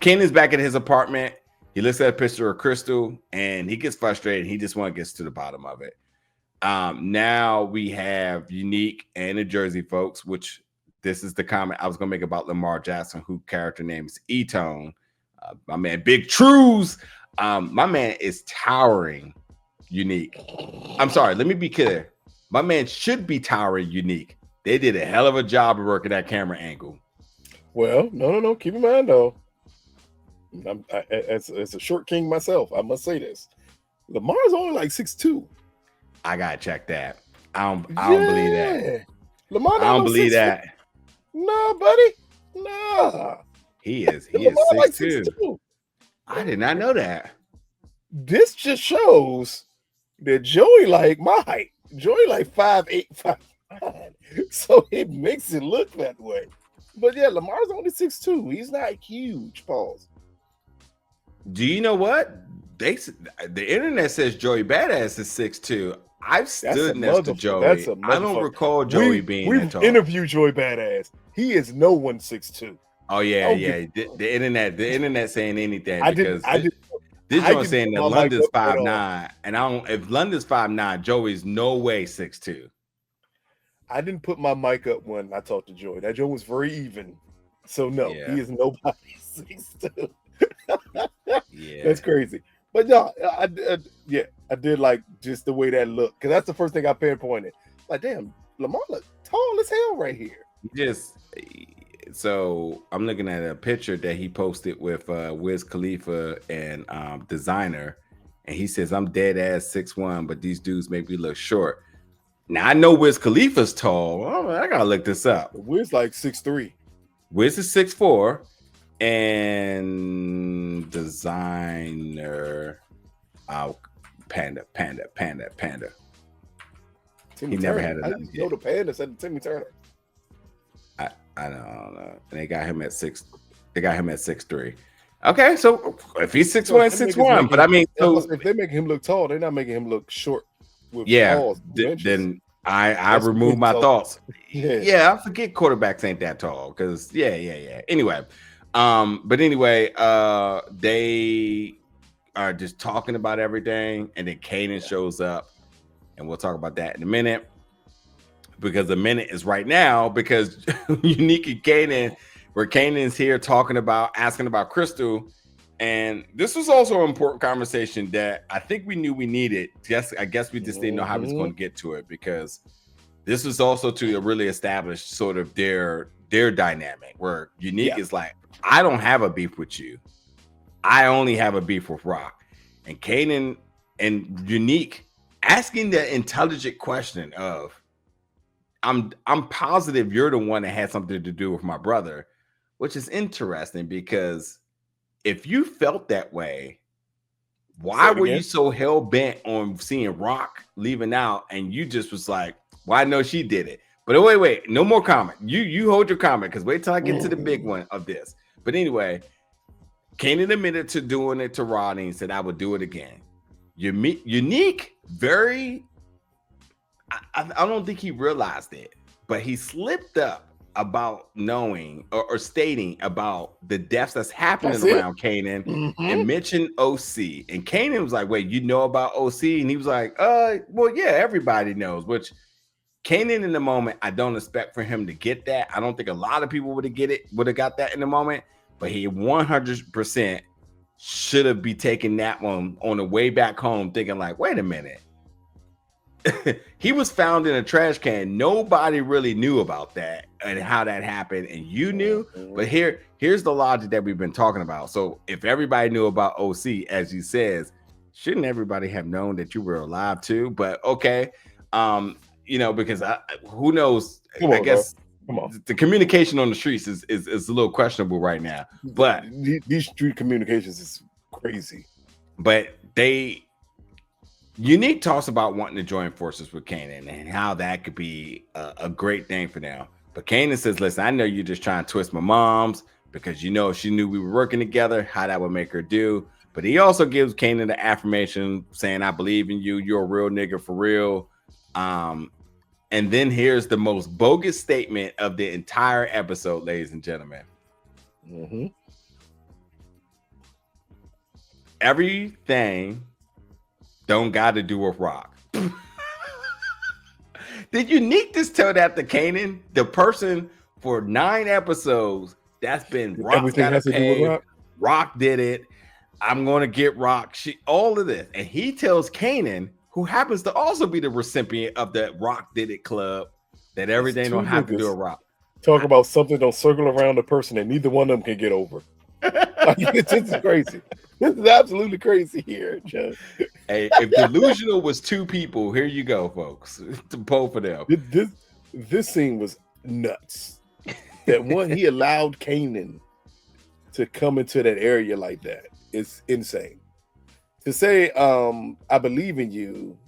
Kenan's back at his apartment. He looks at a picture of Krystal and he gets frustrated. He just want to get to the bottom of it. Now we have Unique and the Jersey folks, which this is the comment I was gonna make about Lamar Jackson, who character name is E-Tone. My man, Big Trues. My man is towering Unique. I'm sorry, let me be clear. My man should be towering Unique. They did a hell of a job of working that camera angle. Well, no. Keep in mind though, as a short king myself, I must say this: Lamar's only like 6'2". I gotta check that. I don't believe that. Lamar, I don't believe that. Nah, buddy. Nah. He is 6'2". I did not know that. This just shows that Joey like my height. Joey like 5'8", 5'9". So it makes it look that way. But yeah, Lamar's only 6'2". He's not huge. Pause. Do you know what? The internet says Joey Badass is 6'2". I've stood next to Joey. I don't recall Joey being that tall. We've interviewed Joey Badass. He is no one 6'2". Oh yeah. The internet saying anything because this joint saying that London's 5'9", and if London's 5'9", Joey's no way 6'2". I didn't put my mic up when I talked to Joey. That Joe was very even. So no, he is nobody 6'2". That's crazy. But no, I did like just the way that looked, because that's the first thing I pinpointed. Like, damn, Lamar look tall as hell right here. So I'm looking at a picture that he posted with Wiz Khalifa and Designer, and he says, I'm dead ass 6'1", but these dudes make me look short. Now I know Wiz Khalifa's tall. Oh, I gotta look this up. Wiz like 6'3". Wiz is 6'4", and Designer, Panda. Timmy he Turner. never had a. I didn't know the Panda said Timmy Turner. I don't know. And they got him at 6'3". Okay, so if he's 6'1", So 6'1", but I mean, so if they're making him look tall, they're not making him look short with yeah, pause 2 inches. then I That's remove my so, thoughts. yeah. Yeah, I forget quarterbacks ain't that tall because yeah. Anyway, but anyway, they are just talking about everything, and then Kanan shows up, and we'll talk about that in a minute because the minute is right now because Unique and Kanan, where Kanan's here asking about Krystal. And this was also an important conversation that I think we knew we needed. I guess we just didn't know how we was going to get to it because this was also to really establish sort of their dynamic where Unique is like, I don't have a beef with you. I only have a beef with Rock. And Kanan and Unique asking the intelligent question of, I'm positive you're the one that had something to do with my brother, which is interesting because if you felt that way, why were you so hell bent on seeing Rock leaving out and you just was like, well, I know she did it. But wait, no more comment. You hold your comment because wait till I get to the big one of this. But anyway, Kanan admitted to doing it to Rodney and said, I would do it again. Unique, very, I don't think he realized it, but he slipped up about knowing or stating about the deaths that's happening around Kanan and mentioned OC. And Kanan was like, wait, you know about OC? And he was like, well, yeah, everybody knows, which Kanan in the moment, I don't expect for him to get that. I don't think a lot of people would have got that in the moment, but he 100% should have be taking that one on the way back home thinking like, wait a minute. He was found in a trash can. Nobody really knew about that and how that happened, and you knew. But here's the logic that we've been talking about. So if everybody knew about OC, as he says, shouldn't everybody have known that you were alive too? But okay, because who knows? I guess the communication on the streets is a little questionable right now. But these street communications is crazy. But Unique talks about wanting to join forces with Kanan and how that could be a great thing for them. But Kanan says, listen, I know you're just trying to twist my mom's because if she knew we were working together, how that would make her do. But he also gives Kanan the affirmation saying, I believe in you. You're a real nigga for real. And then here's the most bogus statement of the entire episode, ladies and gentlemen. Everything don't got to do with Rock. Did Unique just tell that to Kanan, the person for 9 episodes that's been Rock's got to pay? Rock did it. I'm going to get Rock. All of this. And he tells Kanan, who happens to also be the recipient of the Rock Did It Club, that everything don't have to do with Rock. Talk about something don't circle around a person and neither one of them can get over. This is crazy. This is absolutely crazy here, Joe. Hey, if delusional was 2 people, here you go, folks. Both of them. This scene was nuts. That one, he allowed Kanan to come into that area like that. It's insane. To say, I believe in you,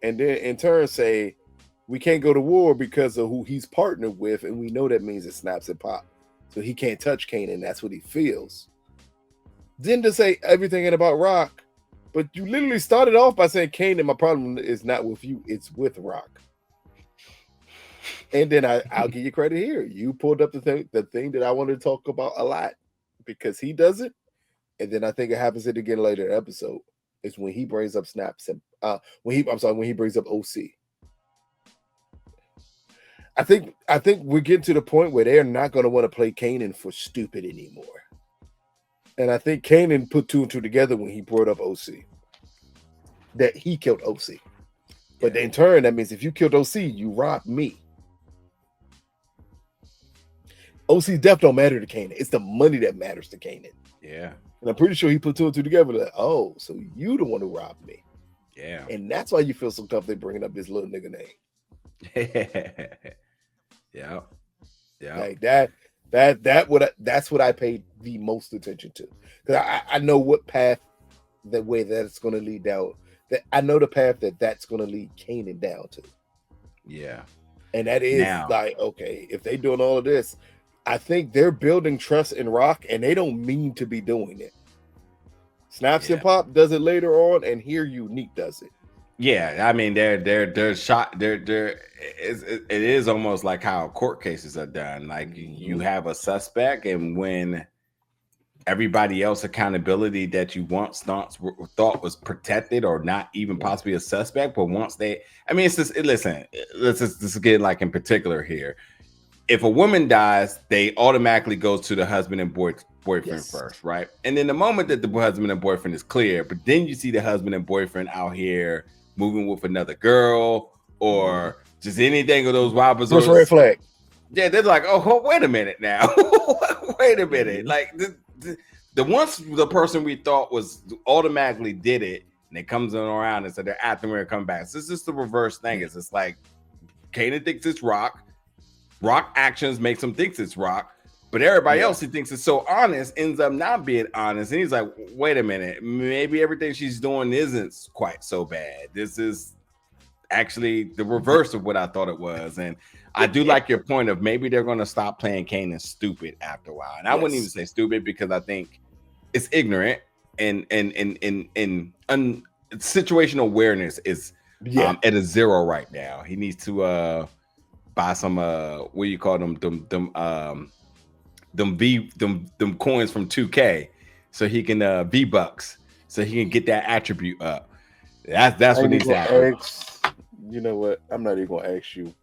and then in turn say, we can't go to war because of who he's partnered with, and we know that means it snaps and pop. So he can't touch Kanan. That's what he feels. Then to say everything about Rock, but you literally started off by saying, Kanan, my problem is not with you, it's with Rock. And then I'll give you credit here. You pulled up the thing that I wanted to talk about a lot because he does it. And then I think it happens again later in the episode. It's when he brings up snaps and when he brings up OC. I think we're getting to the point where they're not going to want to play Kanan for stupid anymore. And I think Kanan put 2 and 2 together when he brought up OC. That he killed OC. But in turn, that means if you killed OC, you robbed me. OC's death don't matter to Kanan. It's the money that matters to Kanan. Yeah. And I'm pretty sure he put 2 and 2 together. Like, oh, so you the one who robbed me. Yeah. And that's why you feel so comfortable bringing up this little nigga name. Yeah. Like that's what I paid the most attention to. Because I know what path, the way that it's going to lead down. That I know the path that's going to lead Kanan down to. Yeah. And that is like, okay, if they doing all of this, I think they're building trust in Rock, and they don't mean to be doing it. Snaps and Pop does it later on, and here Unique does it. Yeah, I mean they're shot. It is almost like how court cases are done. Like you have a suspect, and when everybody else accountability that you once thought was protected or not even possibly a suspect, but once they, I mean, it's just listen. Let's just get like in particular here. If a woman dies, they automatically go to the husband and boyfriend first, right? And then the moment that the husband and boyfriend is clear, but then you see the husband and boyfriend out here moving with another girl or just anything of those wild bizarre. First red flag. Yeah, they're like, oh, wait a minute now. Wait a minute. Like the once the person we thought was automatically did it, and it comes around and so they're acting when it comes back. So it's just the reverse thing. It's just like Kanan thinks it's Rock. Rock actions makes him think it's Rock, but everybody else he thinks is so honest ends up not being honest. And he's like, wait a minute, maybe everything she's doing isn't quite so bad. This is actually the reverse of what I thought it was. And I do like your point of maybe they're going to stop playing Kanan stupid after a while. And I wouldn't even say stupid because I think it's ignorant and situational awareness is at a zero right now. He needs to buy some what do you call them coins from 2K so he can V-Bucks so he can get that attribute up. That's what needs to happen. You know what? I'm not even gonna ask you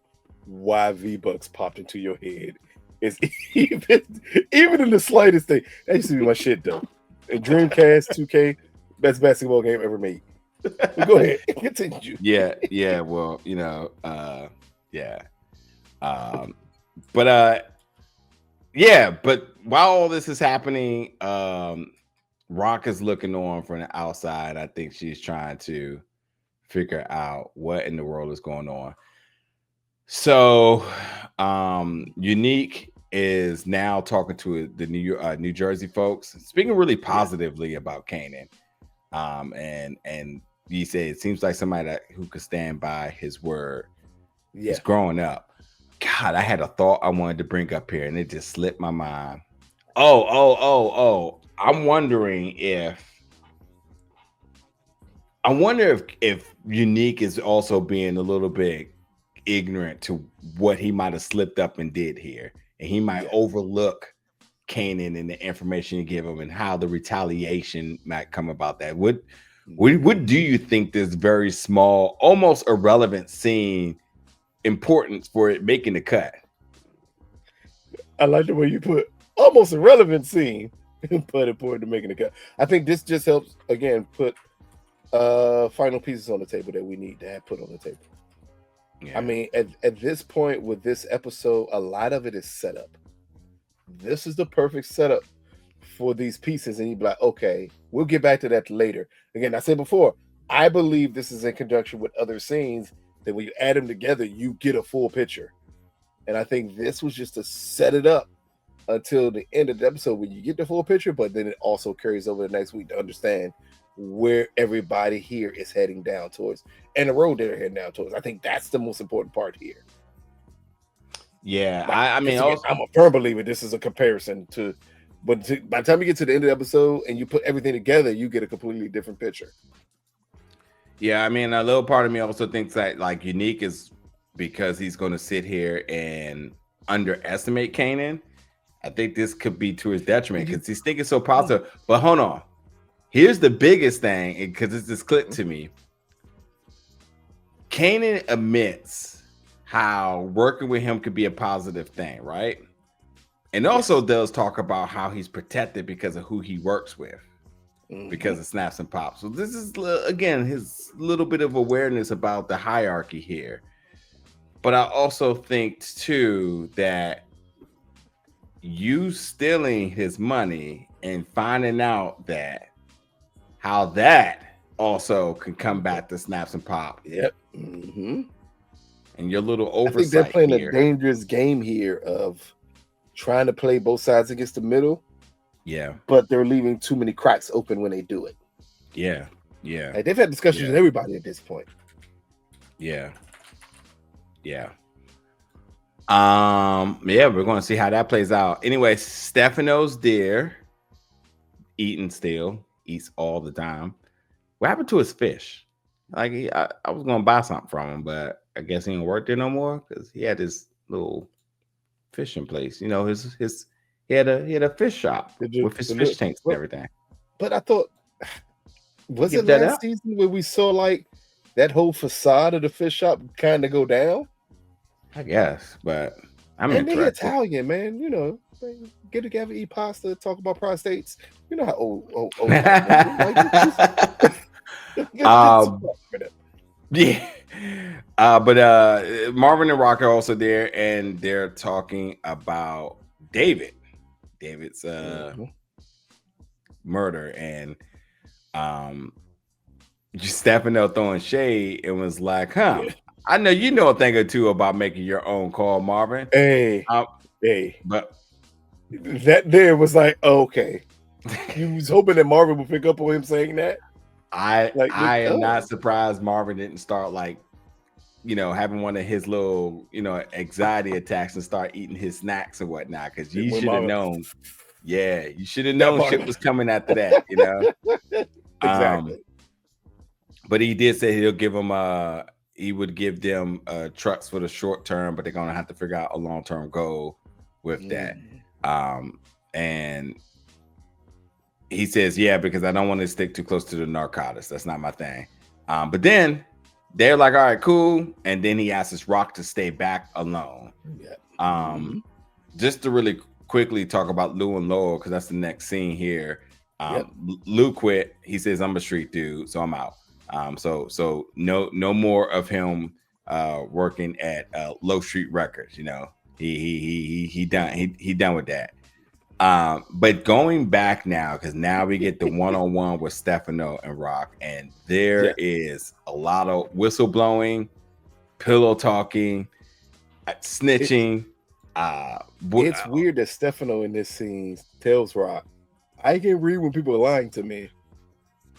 why V-Bucks popped into your head. It's even in the slightest thing. That used to be my shit though. And Dreamcast 2K, best basketball game ever made. But go ahead, continue. Yeah. Well, you know, but while all this is happening, Rock is looking on from the outside. I think she's trying to figure out what in the world is going on. So Unique is now talking to the New Jersey folks, speaking really positively about Kanan. And he said it seems like somebody who could stand by his word. He's growing up. God, I had a thought I wanted to bring up here and it just slipped my mind. I'm wondering if Unique is also being a little bit ignorant to what he might have slipped up and did here. And he might overlook Kanan and the information you give him and how the retaliation might come about that. What do you think this very small, almost irrelevant scene importance for it making the cut? I like the way you put almost irrelevant scene, but important to making the cut. I think this just helps again put final pieces on the table that we need to have put on the table. I mean, at this point with this episode, a lot of it is set up. This is the perfect setup for these pieces, and you'd be like, okay, we'll get back to that later. Again, I said before, I believe this is in conjunction with other scenes that when you add them together, you get a full picture. And I think this was just to set it up until the end of the episode when you get the full picture, but then it also carries over the next week to understand where everybody here is heading down towards and the road they're heading down towards. I think that's the most important part here. Yeah, I mean, I'm a firm believer this is a comparison to, but by the time you get to the end of the episode and you put everything together, you get a completely different picture. Yeah, I mean, a little part of me also thinks that like Unique is because he's going to sit here and underestimate Kanan. I think this could be to his detriment because he's thinking so positive. But hold on. Here's the biggest thing, because it's just clicked to me. Kanan admits how working with him could be a positive thing, right? And also does talk about how he's protected because of who he works with, because of Snaps and Pops. So this is, again, his little bit of awareness about the hierarchy here. But I also think, too, that you stealing his money and finding out that how that also can come back to Snaps and Pop. Yep. And your little oversight. I think they're playing here. A dangerous game here of trying to play both sides against the middle. Yeah. But they're leaving too many cracks open when they do it. Yeah. Yeah. Like, they've had discussions with everybody at this point. Yeah. Yeah. Yeah, we're gonna see how that plays out. Anyway, Stefano's there, eating still, eats all the time. What happened to his fish? Like I was gonna buy something from him, but I guess he don't work there no more because he had this little fishing place. You know, his he had a fish shop with his fish tanks and everything. But I thought, was Give it that last up, season where we saw like that whole facade of the fish shop kind of go down? I guess, but I'm And they interested. Italian, man. You know, they get together, eat pasta, talk about prostates. You know how old Italians do. Like, just good um, support for them. yeah. But Marvin and Rock are also there, and they're talking about David's Mhm. murder, and Stefano throwing shade and was like, "Huh, Yeah. I know you know a thing or two about making your own call, Marvin." Hey, Um, hey. but That there was like, okay. You was hoping that Marvin would pick up on him saying that. Like, I am not oh, surprised Marvin didn't start like having one of his little anxiety attacks and start eating his snacks and whatnot because you when should have Marvin known. Yeah, you should have that known part. shit was coming after that. Exactly. But he did say he would give them trucks for the short term, but they're gonna have to figure out a long-term goal with that. Mm. And he says, yeah, because I don't want to stick too close to the narcotics. That's not my thing. But then they're like, all right, cool. And then he asks Rock to stay back alone. Yeah. Just to really quickly talk about Lou and Laurel, because that's the next scene here. Yep. Lou quit. He says, I'm a street dude, so I'm out. So no more of him working at Low Street Records. He done with that. But going back now, because now we get the one-on-one with Stefano and Rock, and there is a lot of whistleblowing, pillow talking, snitching. It's weird that Stefano in this scene tells Rock, I can read when people are lying to me,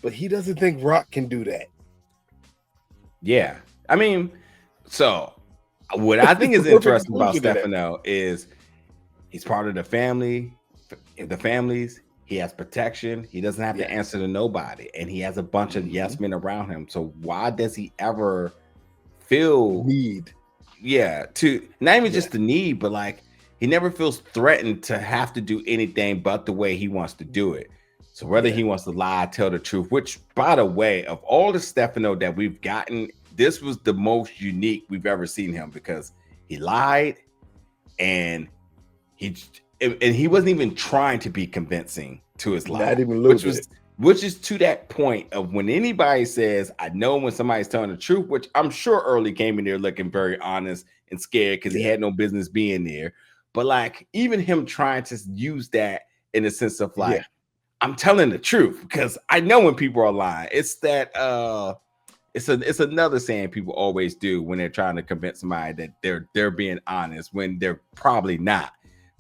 but he doesn't think Rock can do that. Yeah. I mean, so what I think is interesting about Stefano is he's part of the family, the families. He has protection. He doesn't have to answer to nobody. And he has a bunch of yes men around him. So why does he ever feel need? Yeah, to not even just the need, but like he never feels threatened to have to do anything but the way he wants to do it. So whether he wants to lie, tell the truth, which by the way, of all the Stefano that we've gotten, this was the most unique we've ever seen him because he lied and he wasn't even trying to be convincing to his lie. Not even a little bit. Which is to that point of when anybody says, I know when somebody's telling the truth, which I'm sure Early came in there looking very honest and scared because he had no business being there. But like even him trying to use that in a sense of like, I'm telling the truth because I know when people are lying. It's that it's another saying people always do when they're trying to convince somebody that they're being honest when they're probably not.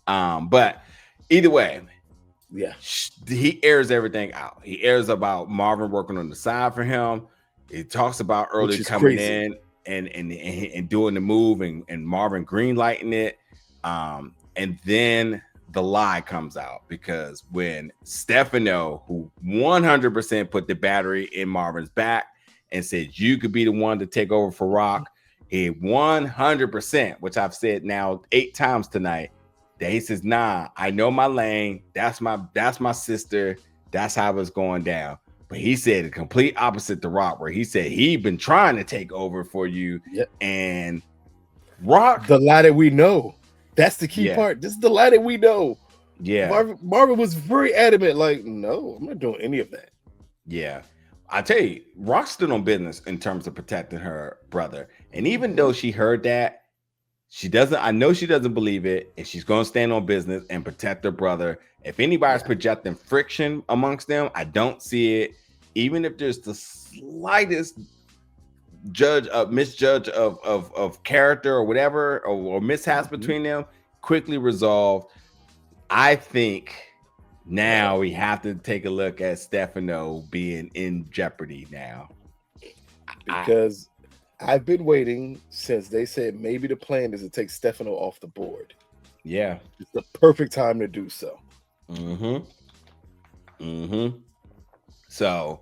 But either way, he airs everything out. He airs about Marvin working on the side for him. He talks about Early coming in and doing the move and Marvin green lighting it. And then the lie comes out because when Stefano, who 100% put the battery in Marvin's back and said you could be the one to take over for Rock, he 100%, which I've said now 8 times tonight, that he says, nah, I know my lane. That's my sister. That's how it's going down. But he said the complete opposite to Rock, where he said he'd been trying to take over for you. And Rock, the lie that we know. That's the key part. This is the lie that we know. Yeah. Marvin was very adamant, like, no, I'm not doing any of that. Yeah. I tell you, Rock stood on business in terms of protecting her brother. And even though she heard that, I know she doesn't believe it, and she's going to stand on business and protect her brother. If anybody's projecting friction amongst them, I don't see it. Even if there's the slightest misjudge of character or whatever, or mishaps between them, quickly resolved. I think now we have to take a look at Stefano being in jeopardy now. Because I've been waiting since they said maybe the plan is to take Stefano off the board. Yeah. It's the perfect time to do so. So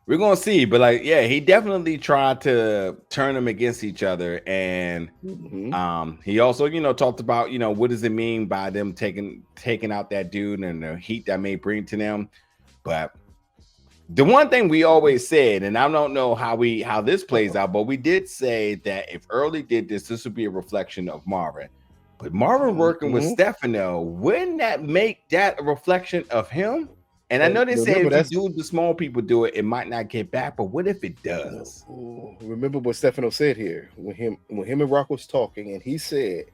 we're gonna see, but like, yeah, he definitely tried to turn them against each other, and he also, talked about, what does it mean by them taking out that dude and the heat that may bring to them. But the one thing we always said, and I don't know how this plays out, but we did say that if Early did this would be a reflection of Marvin. But Marvin working with Stefano, wouldn't that make that a reflection of him? And I know they say if you do the small people do it, it might not get back. But what if it does? Remember what Stefano said here when him and Rock was talking, and he said,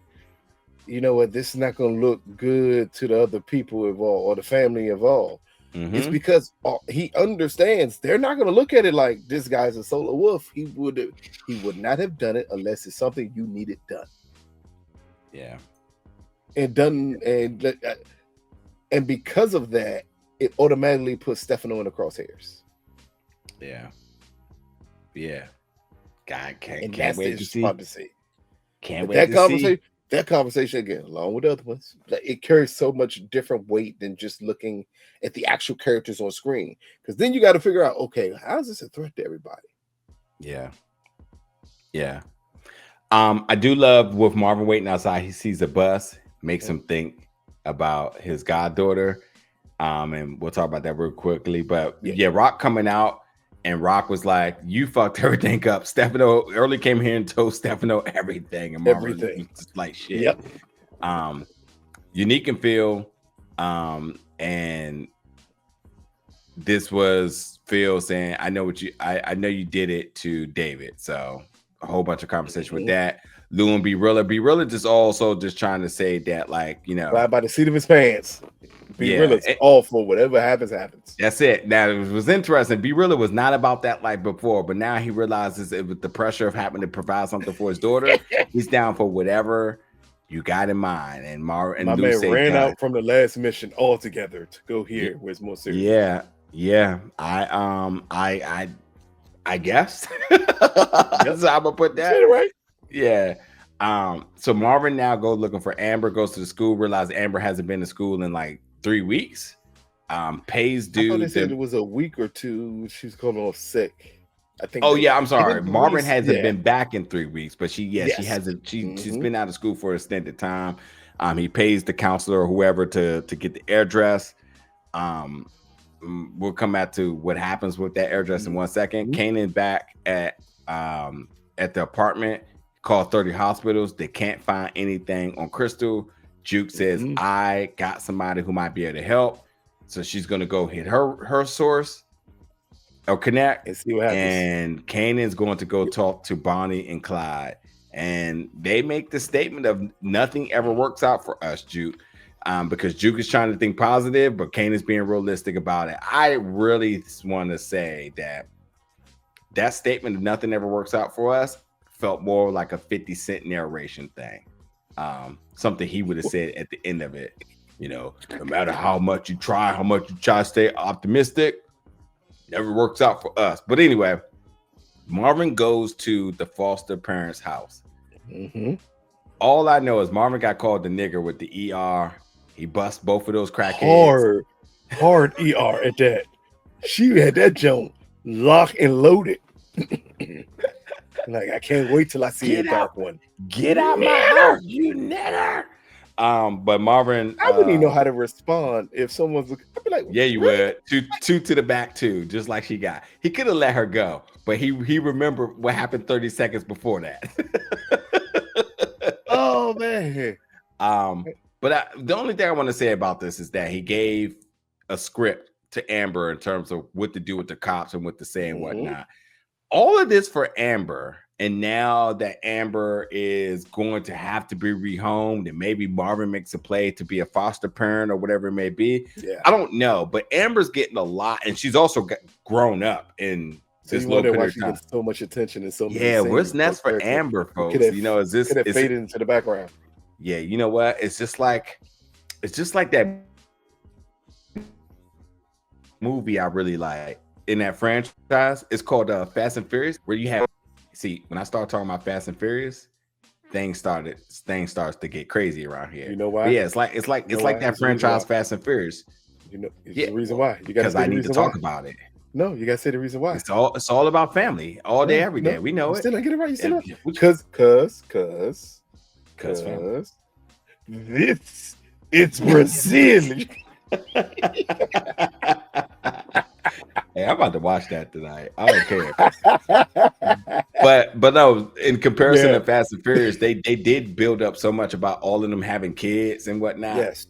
"You know what? This is not going to look good to the other people involved or the family involved." It's because he understands they're not going to look at it like this guy's a solo wolf. He would not have done it unless it's something you needed done. Yeah, and done, and because of that, it automatically puts Stefano in the crosshairs. Yeah. God, can't wait to see. Can't wait to see. That conversation again, along with the other ones, it carries so much different weight than just looking at the actual characters on screen. Because then you got to figure out, okay, how is this a threat to everybody? Yeah. I do love with Marvin waiting outside. He sees a bus, makes him think about his goddaughter. And we'll talk about that real quickly. But Rock coming out. And Rock was like, "You fucked everything up." Stefano Early came here and told Stefano everything, and Marvin was just like shit. Unique and Phil, and this was Phil saying, "I know what I know you did it to David." So a whole bunch of conversation with that. Lou and B Rilla just also just trying to say that, like, fly by the seat of his pants. B Rilla's all for whatever happens. That's it. Now it was interesting. B Rilla was not about that like before, but now he realizes it with the pressure of having to provide something for his daughter. He's down for whatever you got in mind. And Marvin and Lou ran out from the last mission altogether to go here where it's more serious. Yeah. I guess that's how I'm gonna put that. Right? Yeah. So Marvin now goes looking for Amber, goes to the school, realizes Amber hasn't been to school in like 3 weeks. Pays dude. I thought they said it was a week or two. She's calling off sick. I think. Oh yeah, I'm sorry. Marvin hasn't been back in 3 weeks, but she hasn't. She's been out of school for an extended time. He pays the counselor or whoever to get the address. We'll come back to what happens with that address in 1 second. Kanan back at the apartment. Call 30 hospitals. They can't find anything on Krystal. Juke says, I got somebody who might be able to help. So she's going to go hit her source or connect and see what happens. And Kanan's going to go talk to Bonnie and Clyde. And they make the statement of nothing ever works out for us, Juke. Because Juke is trying to think positive, but Kanan's being realistic about it. I really want to say that statement of nothing ever works out for us felt more like a 50 Cent narration thing. Something he would have said at the end of it. No matter how much you try to stay optimistic, never works out for us. But anyway, Marvin goes to the foster parents' house. All I know is Marvin got called the nigger with the ER. He bust both of those crackheads. Hard ER at that. She had that joint locked and loaded. Like, I can't wait till I see a dark one. Get out my house, you nigger. But Marvin, I wouldn't even know how to respond if someone's looking. I'd be like, yeah, you would. Two to the back, too, just like she got. He could have let her go, but he remembered what happened 30 seconds before that. Oh man. But the only thing I want to say about this is that he gave a script to Amber in terms of what to do with the cops and what to say and whatnot. All of this for Amber, and now that Amber is going to have to be rehomed, and maybe Marvin makes a play to be a foster parent or whatever it may be. Yeah. I don't know, but Amber's getting a lot, and she's also grown up in this little period of time. She gets so much attention and so many. Yeah, what's next for Amber, folks? Is this could have faded into the background? Yeah, you know what? It's just like that movie I really like in that franchise. It's called Fast and Furious, where you have see, when I start talking about Fast and Furious, things starts to get crazy around here. You know why? But yeah, it's like that It's the reason franchise why. Fast and Furious. You know, it's Yeah, the reason well, why. You got to because say I the need to reason talk why. about it. No, you got to say the reason why. It's all about family, all day, every day. We know you it. Still not get it right. You still Yeah, not. Cause family. this it's Brazil. Hey, I'm about to watch that tonight. I don't care. But no, in comparison to Fast and Furious, they did build up so much about all of them having kids and whatnot. Yes.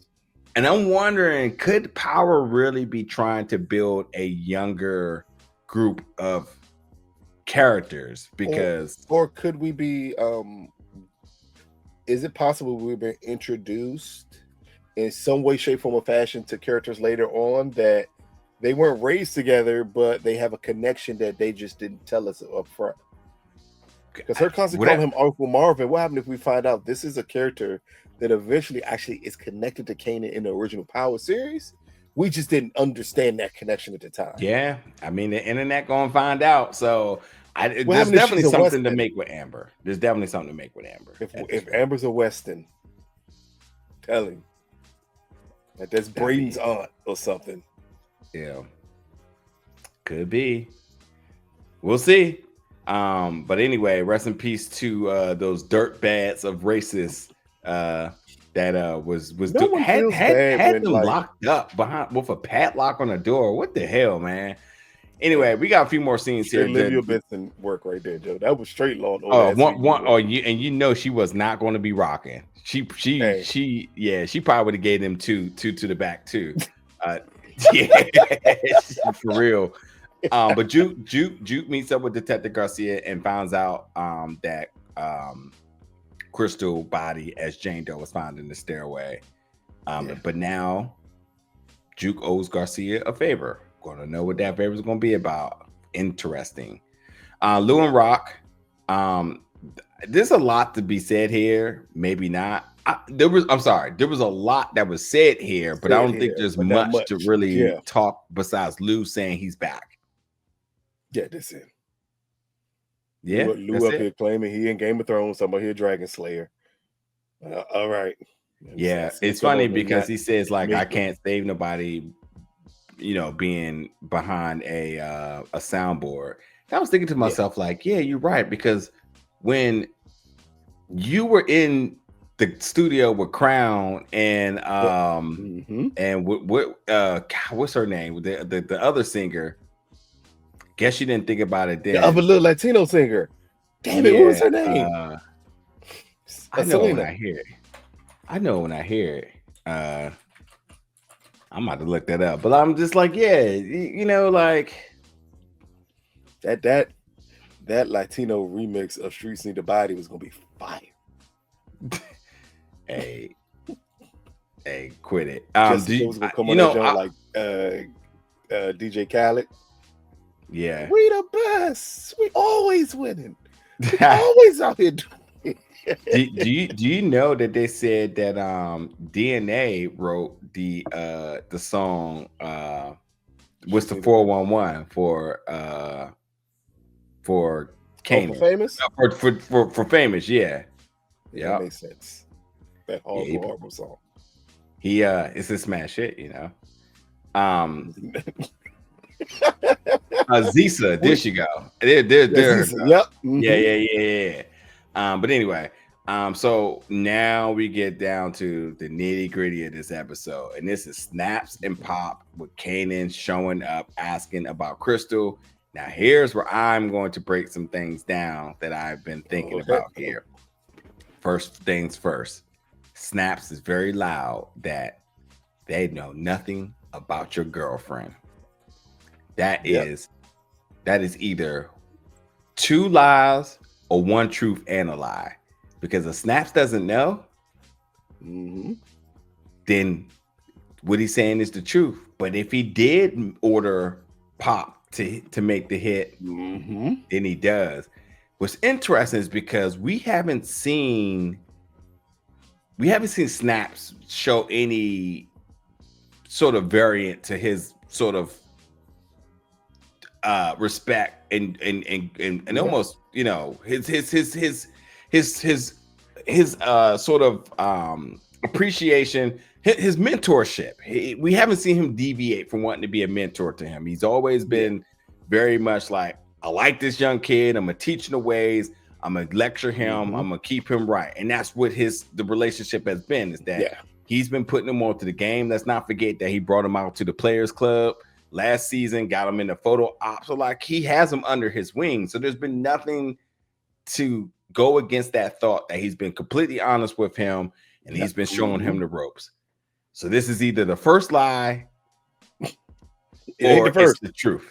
And I'm wondering, could Power really be trying to build a younger group of characters? Because or could we be is it possible we've been introduced in some way, shape, form, or fashion to characters later on that they weren't raised together, but they have a connection that they just didn't tell us up front? Because her constantly calling him Uncle Marvin. What happened if we find out this is a character that eventually actually is connected to Kanan in the original Power series? We just didn't understand that connection at the time. Yeah, I mean the internet gonna find out. So there's definitely something to make with Amber. There's definitely something to make with Amber. If Amber's a Weston, tell him that that's Braden's aunt or something. Yeah, could be. We'll see. But anyway, rest in peace to those dirt bads of racists that was had them locked up behind with a padlock on the door. What the hell, man? Anyway, we got a few more scenes here. Olivia Benson work right there, Joe. That was straight law. You know she was not going to be rocking. She probably would have gave them two to the back too. Yeah, for real. But Juke meets up with Detective Garcia and finds out that Krystal body as Jane Doe was found in the stairway. But now Juke owes Garcia a favor. Gonna know what that favor is gonna be about. Interesting. Lou and Rock. There's a lot to be said here. Maybe not. There was a lot that was said here, but I don't think there's much to really talk besides Lou saying he's back. Yeah, that's it. Yeah, Lou up here claiming he in Game of Thrones, talking about he a dragon slayer. All right. Yeah, it's funny because he says like I can't save nobody, being behind a soundboard. I was thinking to myself like, yeah, you're right, because when you were in the studio with Crown and and what's her name, the other singer. Guess you didn't think about it then. The other little Latino singer. Damn it, what was her name? I know when I hear it. I'm about to look that up, but I'm just like, like that Latino remix of Streets Need a Body was gonna be fire. Hey, quit it. Jessica was gonna come on that joint like DJ Khaled. Yeah, we the best. We always winning. We always out here doing it. do you know that they said that DNA wrote the song what's the 411 for Kanan. For Famous? For Famous, yeah. Yeah, that makes sense. That horrible song. It's a smash hit, Zisa, there she go. There. Yep. Mm-hmm. Yeah. But anyway, so now we get down to the nitty gritty of this episode, and this is Snaps and Pop with Kanan showing up asking about Krystal. Now here's where I'm going to break some things down that I've been thinking about here. First things first, Snaps is very loud that they know nothing about your girlfriend. That is either two lies or one truth and a lie. Because if Snaps doesn't know, then what he's saying is the truth. But if he did order Pop to make the hit, then he does. What's interesting is because we haven't seen Snaps show any sort of variant to his sort of respect and almost, you know, his sort of appreciation, his mentorship. We haven't seen him deviate from wanting to be a mentor to him. He's always been very much like, I like this young kid. I'm gonna teach him the ways. I'm gonna lecture him. I'm gonna keep him right. And that's what the relationship has been, is that he's been putting him onto the game. Let's not forget that he brought him out to the Players Club last season, got him in the photo op. So like, he has him under his wing. So there's been nothing to go against that thought, that he's been completely honest with him and he's been showing him the ropes. So this is either the first lie or it's the truth.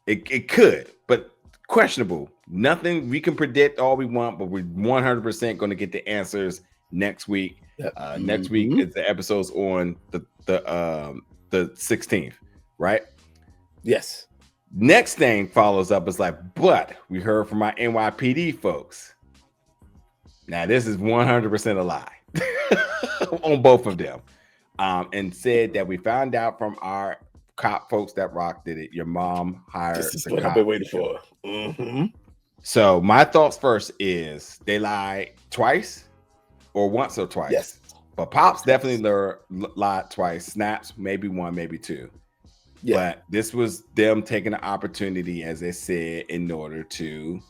It could, but questionable. Nothing we can predict all we want, but we're 100% going to get the answers next week. Next week is the episodes on the 16th, right? Yes. Next thing follows up is like, but we heard from our NYPD folks. Now this is 100% a lie on both of them, and said that we found out from our cop folks that Rock did it. Your mom hired. This is what I've been waiting for. So my thoughts first is they lied twice or once or twice. Yes. But Pops definitely lied twice. Snaps, maybe one, maybe two. Yeah. But this was them taking an opportunity, as they said, in order to,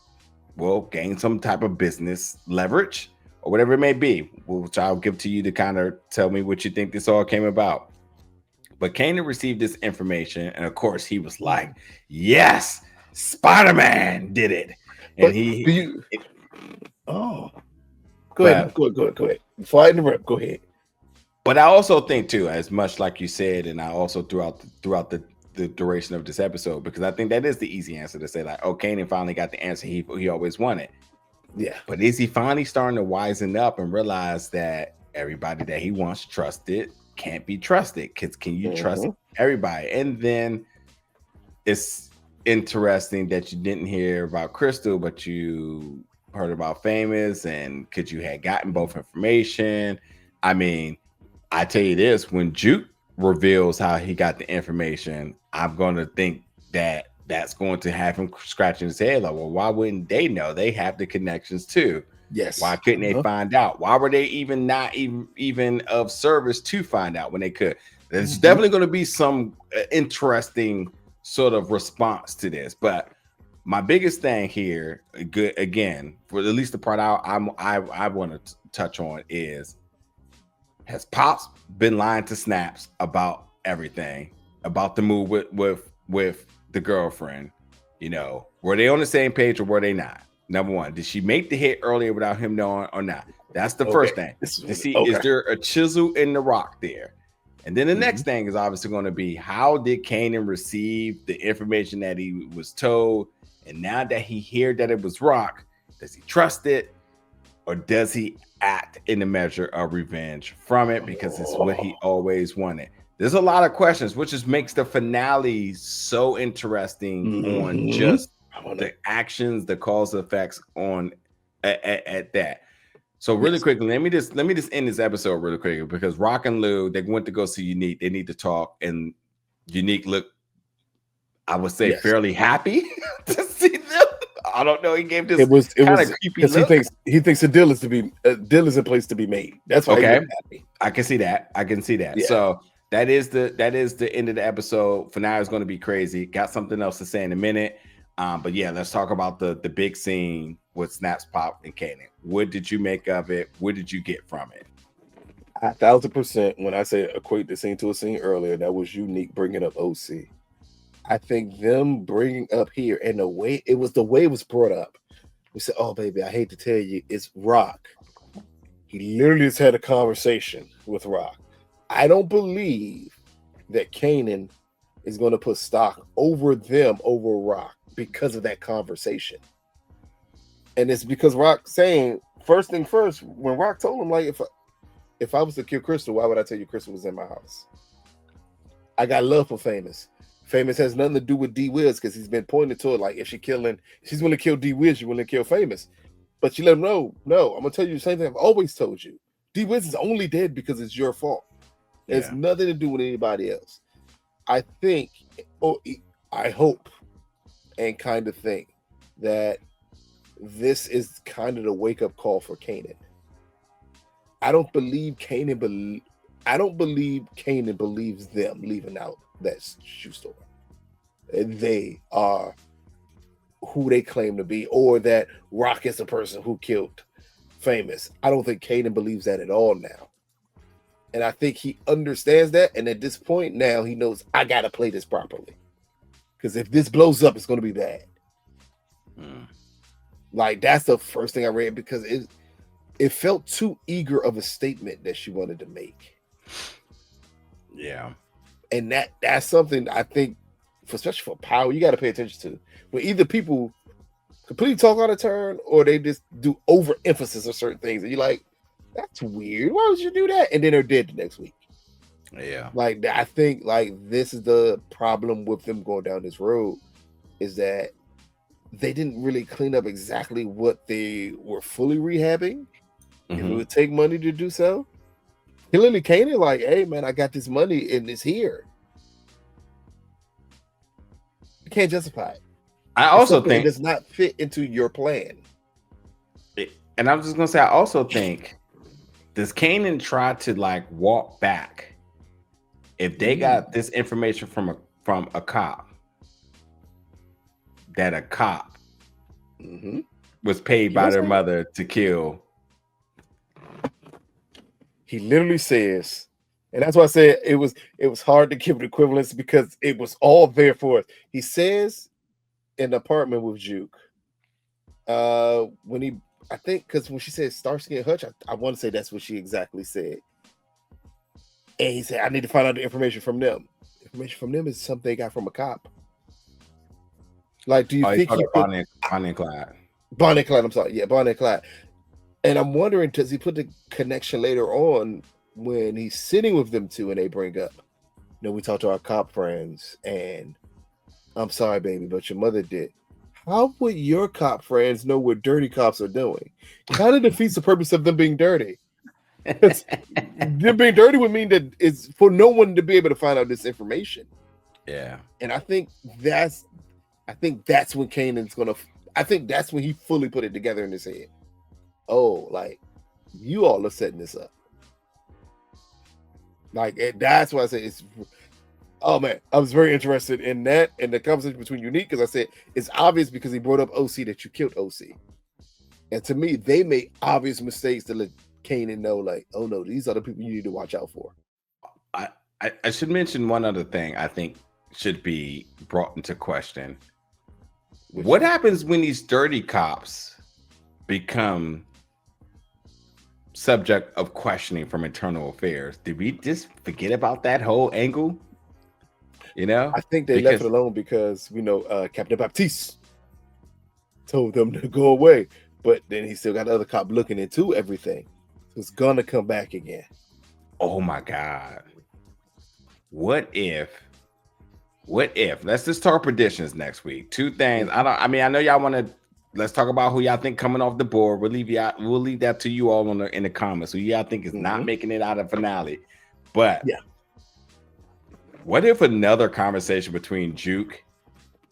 well, gain some type of business leverage or whatever it may be, which I'll give to you to kind of tell me what you think this all came about. But Kanan received this information, and of course he was like, yes, Spider-Man did it. And Go ahead. Before I interrupt, go ahead. But I also think too, as much like you said, and I also throughout the duration of this episode, because I think that is the easy answer to say, like, oh, Kanan finally got the answer he always wanted. Yeah. But is he finally starting to wisen up and realize that everybody that he once trusted can't be trusted? Because can you trust everybody? And then it's interesting that you didn't hear about Krystal, but you heard about Famous, and could you had gotten both information? I mean, I tell you this, when Juke reveals how he got the information, I'm going to think that that's going to have him scratching his head like, well, why wouldn't they know? They have the connections too. Yes. Why couldn't they find out? Why were they not even of service to find out when they could? There's definitely going to be some interesting sort of response to this. But my biggest thing here, again, for at least the part I want to touch on is, has Pops been lying to Snaps about everything, about the move with the girlfriend? You know, were they on the same page or were they not? Number one, did she make the hit earlier without him knowing or not? That's the first thing. To see, is there a chisel in the rock there? And then the next thing is obviously going to be, how did Kanan receive the information that he was told? And now that he heard that it was rock, does he trust it, or does he act in the measure of revenge from it because it's what he always wanted? There's a lot of questions, which just makes the finale so interesting on just the actions, the cause and effects on at that. So really quickly, let me just end this episode really quickly, because Rock and Lou, they went to go see Unique. They need to talk, and Unique looked, I would say, fairly happy to see them. I don't know. He gave this kind of creepy look. He thinks a deal is a place to be made. That's why he's happy. I can see that. Yeah. So that is the end of the episode. Finale is going to be crazy. Got something else to say in a minute. But yeah, let's talk about the big scene with Snaps, Pop, and Kanan. What did you make of it? What did you get from it? 1,000%. When I say equate the scene to a scene earlier, that was Unique bringing up OC. I think them bringing up here, and the way it was brought up. We said, "Oh, baby, I hate to tell you, it's Rock." He literally just had a conversation with Rock. I don't believe that Kanan is going to put stock over Rock because of that conversation. And it's because Rock saying, first thing first, when Rock told him, like, if I was to kill Krystal, why would I tell you Krystal was in my house? I got love for Famous. Famous has nothing to do with D Wiz, because he's been pointing to it like, if she's going to kill D Wiz, you're going to kill Famous. But she let him know, no, I'm going to tell you the same thing I've always told you. D Wiz is only dead because it's your fault. It's nothing to do with anybody else. I think, I hope and kind of think that this is kind of the wake up call for Kanan. I don't believe Kanan believes them leaving out that shoe store. They are who they claim to be, or that Rock is the person who killed Famous. I don't think Kanan believes that at all now. And I think he understands that. And at this point now, he knows I got to play this properly. Because if this blows up, it's going to be bad. Like, that's the first thing I read, because it felt too eager of a statement that she wanted to make. Yeah. And that's something I think, especially for power, you got to pay attention to. When either people completely talk out of turn, or they just do overemphasis of certain things, and you're like, that's weird. Why would you do that? And then they're dead the next week. Yeah. Like, I think like this is the problem with them going down this road, is that they didn't really clean up exactly what they were fully rehabbing. If it would take money to do so. Clearly Kanan like, hey man, I got this money and it's here. You can't justify it. I also think it does not fit into your plan. And I'm just gonna say, I also think, does Kanan try to like walk back if they got this information from a cop, that a cop was paid by their mother to kill? He literally says, and that's why I said it was hard to give an equivalence, because it was all there for us. He says in the apartment with Juke, I think because when she said Starsky and Hutch, I want to say that's what she exactly said. And he said, I need to find out the information from them. Information from them is something they got from a cop. Like, do you think he put Bonnie and Clyde? Bonnie and Clyde, I'm sorry. Yeah, Bonnie and Clyde. And I'm wondering, does he put the connection later on when he's sitting with them two and they bring up, we talked to our cop friends and I'm sorry, baby, but your mother did. How would your cop friends know what dirty cops are doing? Kind of defeats the purpose of them being dirty. Them being dirty would mean that it's for no one to be able to find out this information. Yeah. And I think that's when Kanan's that's when he fully put it together in his head. Oh, like, you all are setting this up. Like, and that's why I say it's. Oh man, I was very interested in that and the conversation between Unique, because I said it's obvious because he brought up OC that you killed OC, and to me they made obvious mistakes to let Kanan know, like, oh no, these are the people you need to watch out for. I should mention one other thing I think should be brought into question. What happens when these dirty cops become subject of questioning from internal affairs? Did we just forget about that whole angle? I think they left it alone because Captain Baptiste told them to go away, but then he still got the other cop looking into everything. So it's gonna come back again. Oh my God. What if let's just talk predictions next week. Two things. I know y'all want to. Let's talk about who y'all think coming off the board. We'll leave that to you all in the comments. Who y'all think is not making it out of finale. But yeah, what if another conversation between Juke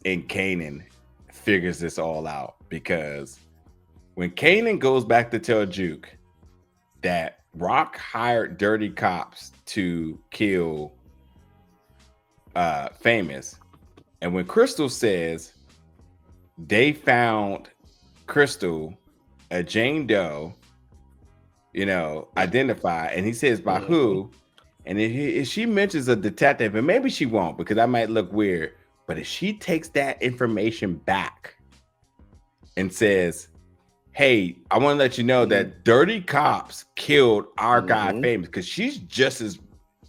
and Kanan figures this all out? Because when Kanan goes back to tell Juke that Rock hired dirty cops to kill Famous, and when Krystal says they found Krystal, a Jane Doe, identified, and he says by who, and if she mentions a detective, and maybe she won't because that might look weird, but if she takes that information back and says, hey, I want to let you know that dirty cops killed our guy Famous, because she's just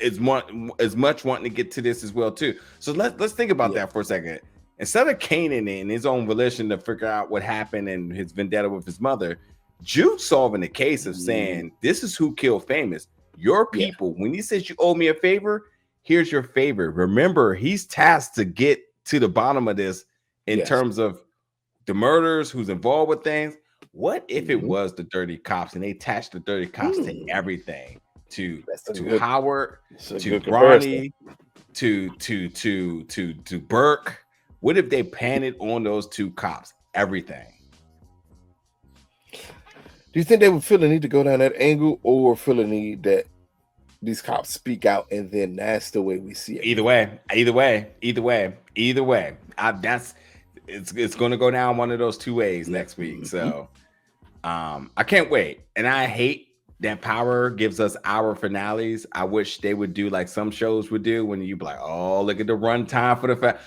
as much wanting to get to this as well too. So let's think about that for a second. Instead of Kanan in his own volition to figure out what happened and his vendetta with his mother, Jude solving the case of saying, this is who killed Famous. Your people, when he says you owe me a favor, here's your favor. Remember, he's tasked to get to the bottom of this in terms of the murders, who's involved with things. What if it was the dirty cops and they attached the dirty cops to everything? To Howard, to Bronny, to Burke, What if they panted on those two cops? Everything. Do you think they would feel the need to go down that angle, or feel the need that these cops speak out and then that's the way we see it? Either way. It's going to go down one of those two ways next week. So I can't wait. And I hate that Power gives us our finales. I wish they would do like some shows would do, when you be like, oh, look at the runtime for the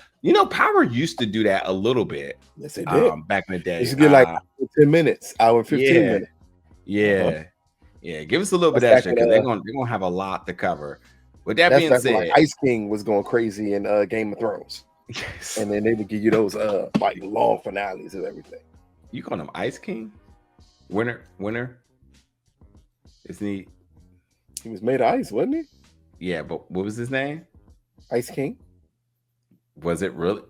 Power used to do that a little bit. Yes, they did. Back in the day. Used to get like 10 minutes, hour and 15 minutes. Yeah. Yeah, give us a little bit extra, because they're gonna have a lot to cover. With that being said, like Ice King was going crazy in Game of Thrones. Yes. And then they would give you those like long finales of everything. You call him Ice King? Winner? Isn't he? He was made of ice, wasn't he? Yeah, but what was his name? Ice King. Was it really?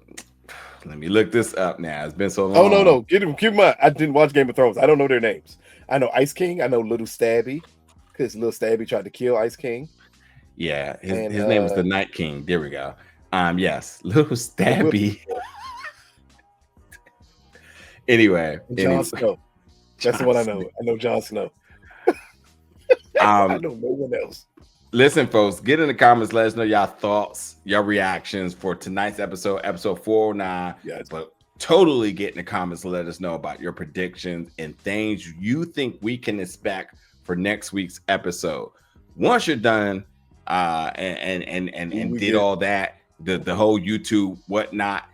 Let me look this up now. It's been so long. Oh no. Keep in mind, I didn't watch Game of Thrones. I don't know their names. I know Ice King. I know Little Stabby, because Little Stabby tried to kill Ice King. Yeah, his name was the Night King. There we go. Yes, Little Stabby. Anyway, Jon Snow. That's the one I know. I know Jon Snow. I know no one else. Listen, folks, get in the comments. Let us know your thoughts, your reactions for tonight's episode 409. Yes. But totally get in the comments and let us know about your predictions and things you think we can expect for next week's episode. Once you're done and did all that, the whole YouTube whatnot,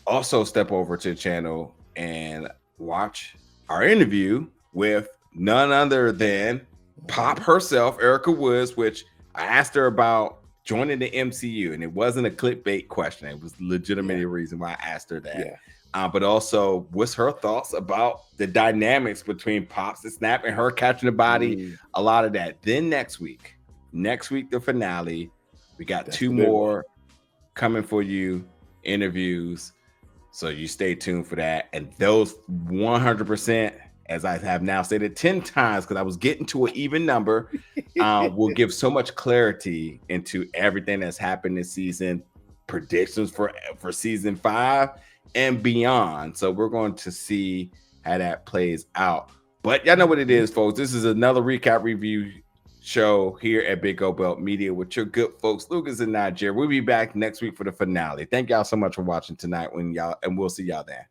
also step over to the channel and watch our interview with none other than Pop herself, Erica Woods, which I asked her about joining the MCU, and it wasn't a clickbait question. It was legitimately a reason why I asked her that. Yeah. But also, what's her thoughts about the dynamics between Pops and Snap and her catching the body? A lot of that. Then next week, the finale. We got two more coming for you, interviews. So you stay tuned for that. And those 100%, as I have now stated 10 times, because I was getting to an even number, will give so much clarity into everything that's happened this season, predictions for season 5 and beyond. So we're going to see how that plays out. But y'all know what it is, folks. This is another recap review show here at Big O Belt Media with your good folks, Lucas and Nigeria. We'll be back next week for the finale. Thank y'all so much for watching tonight, and we'll see y'all then.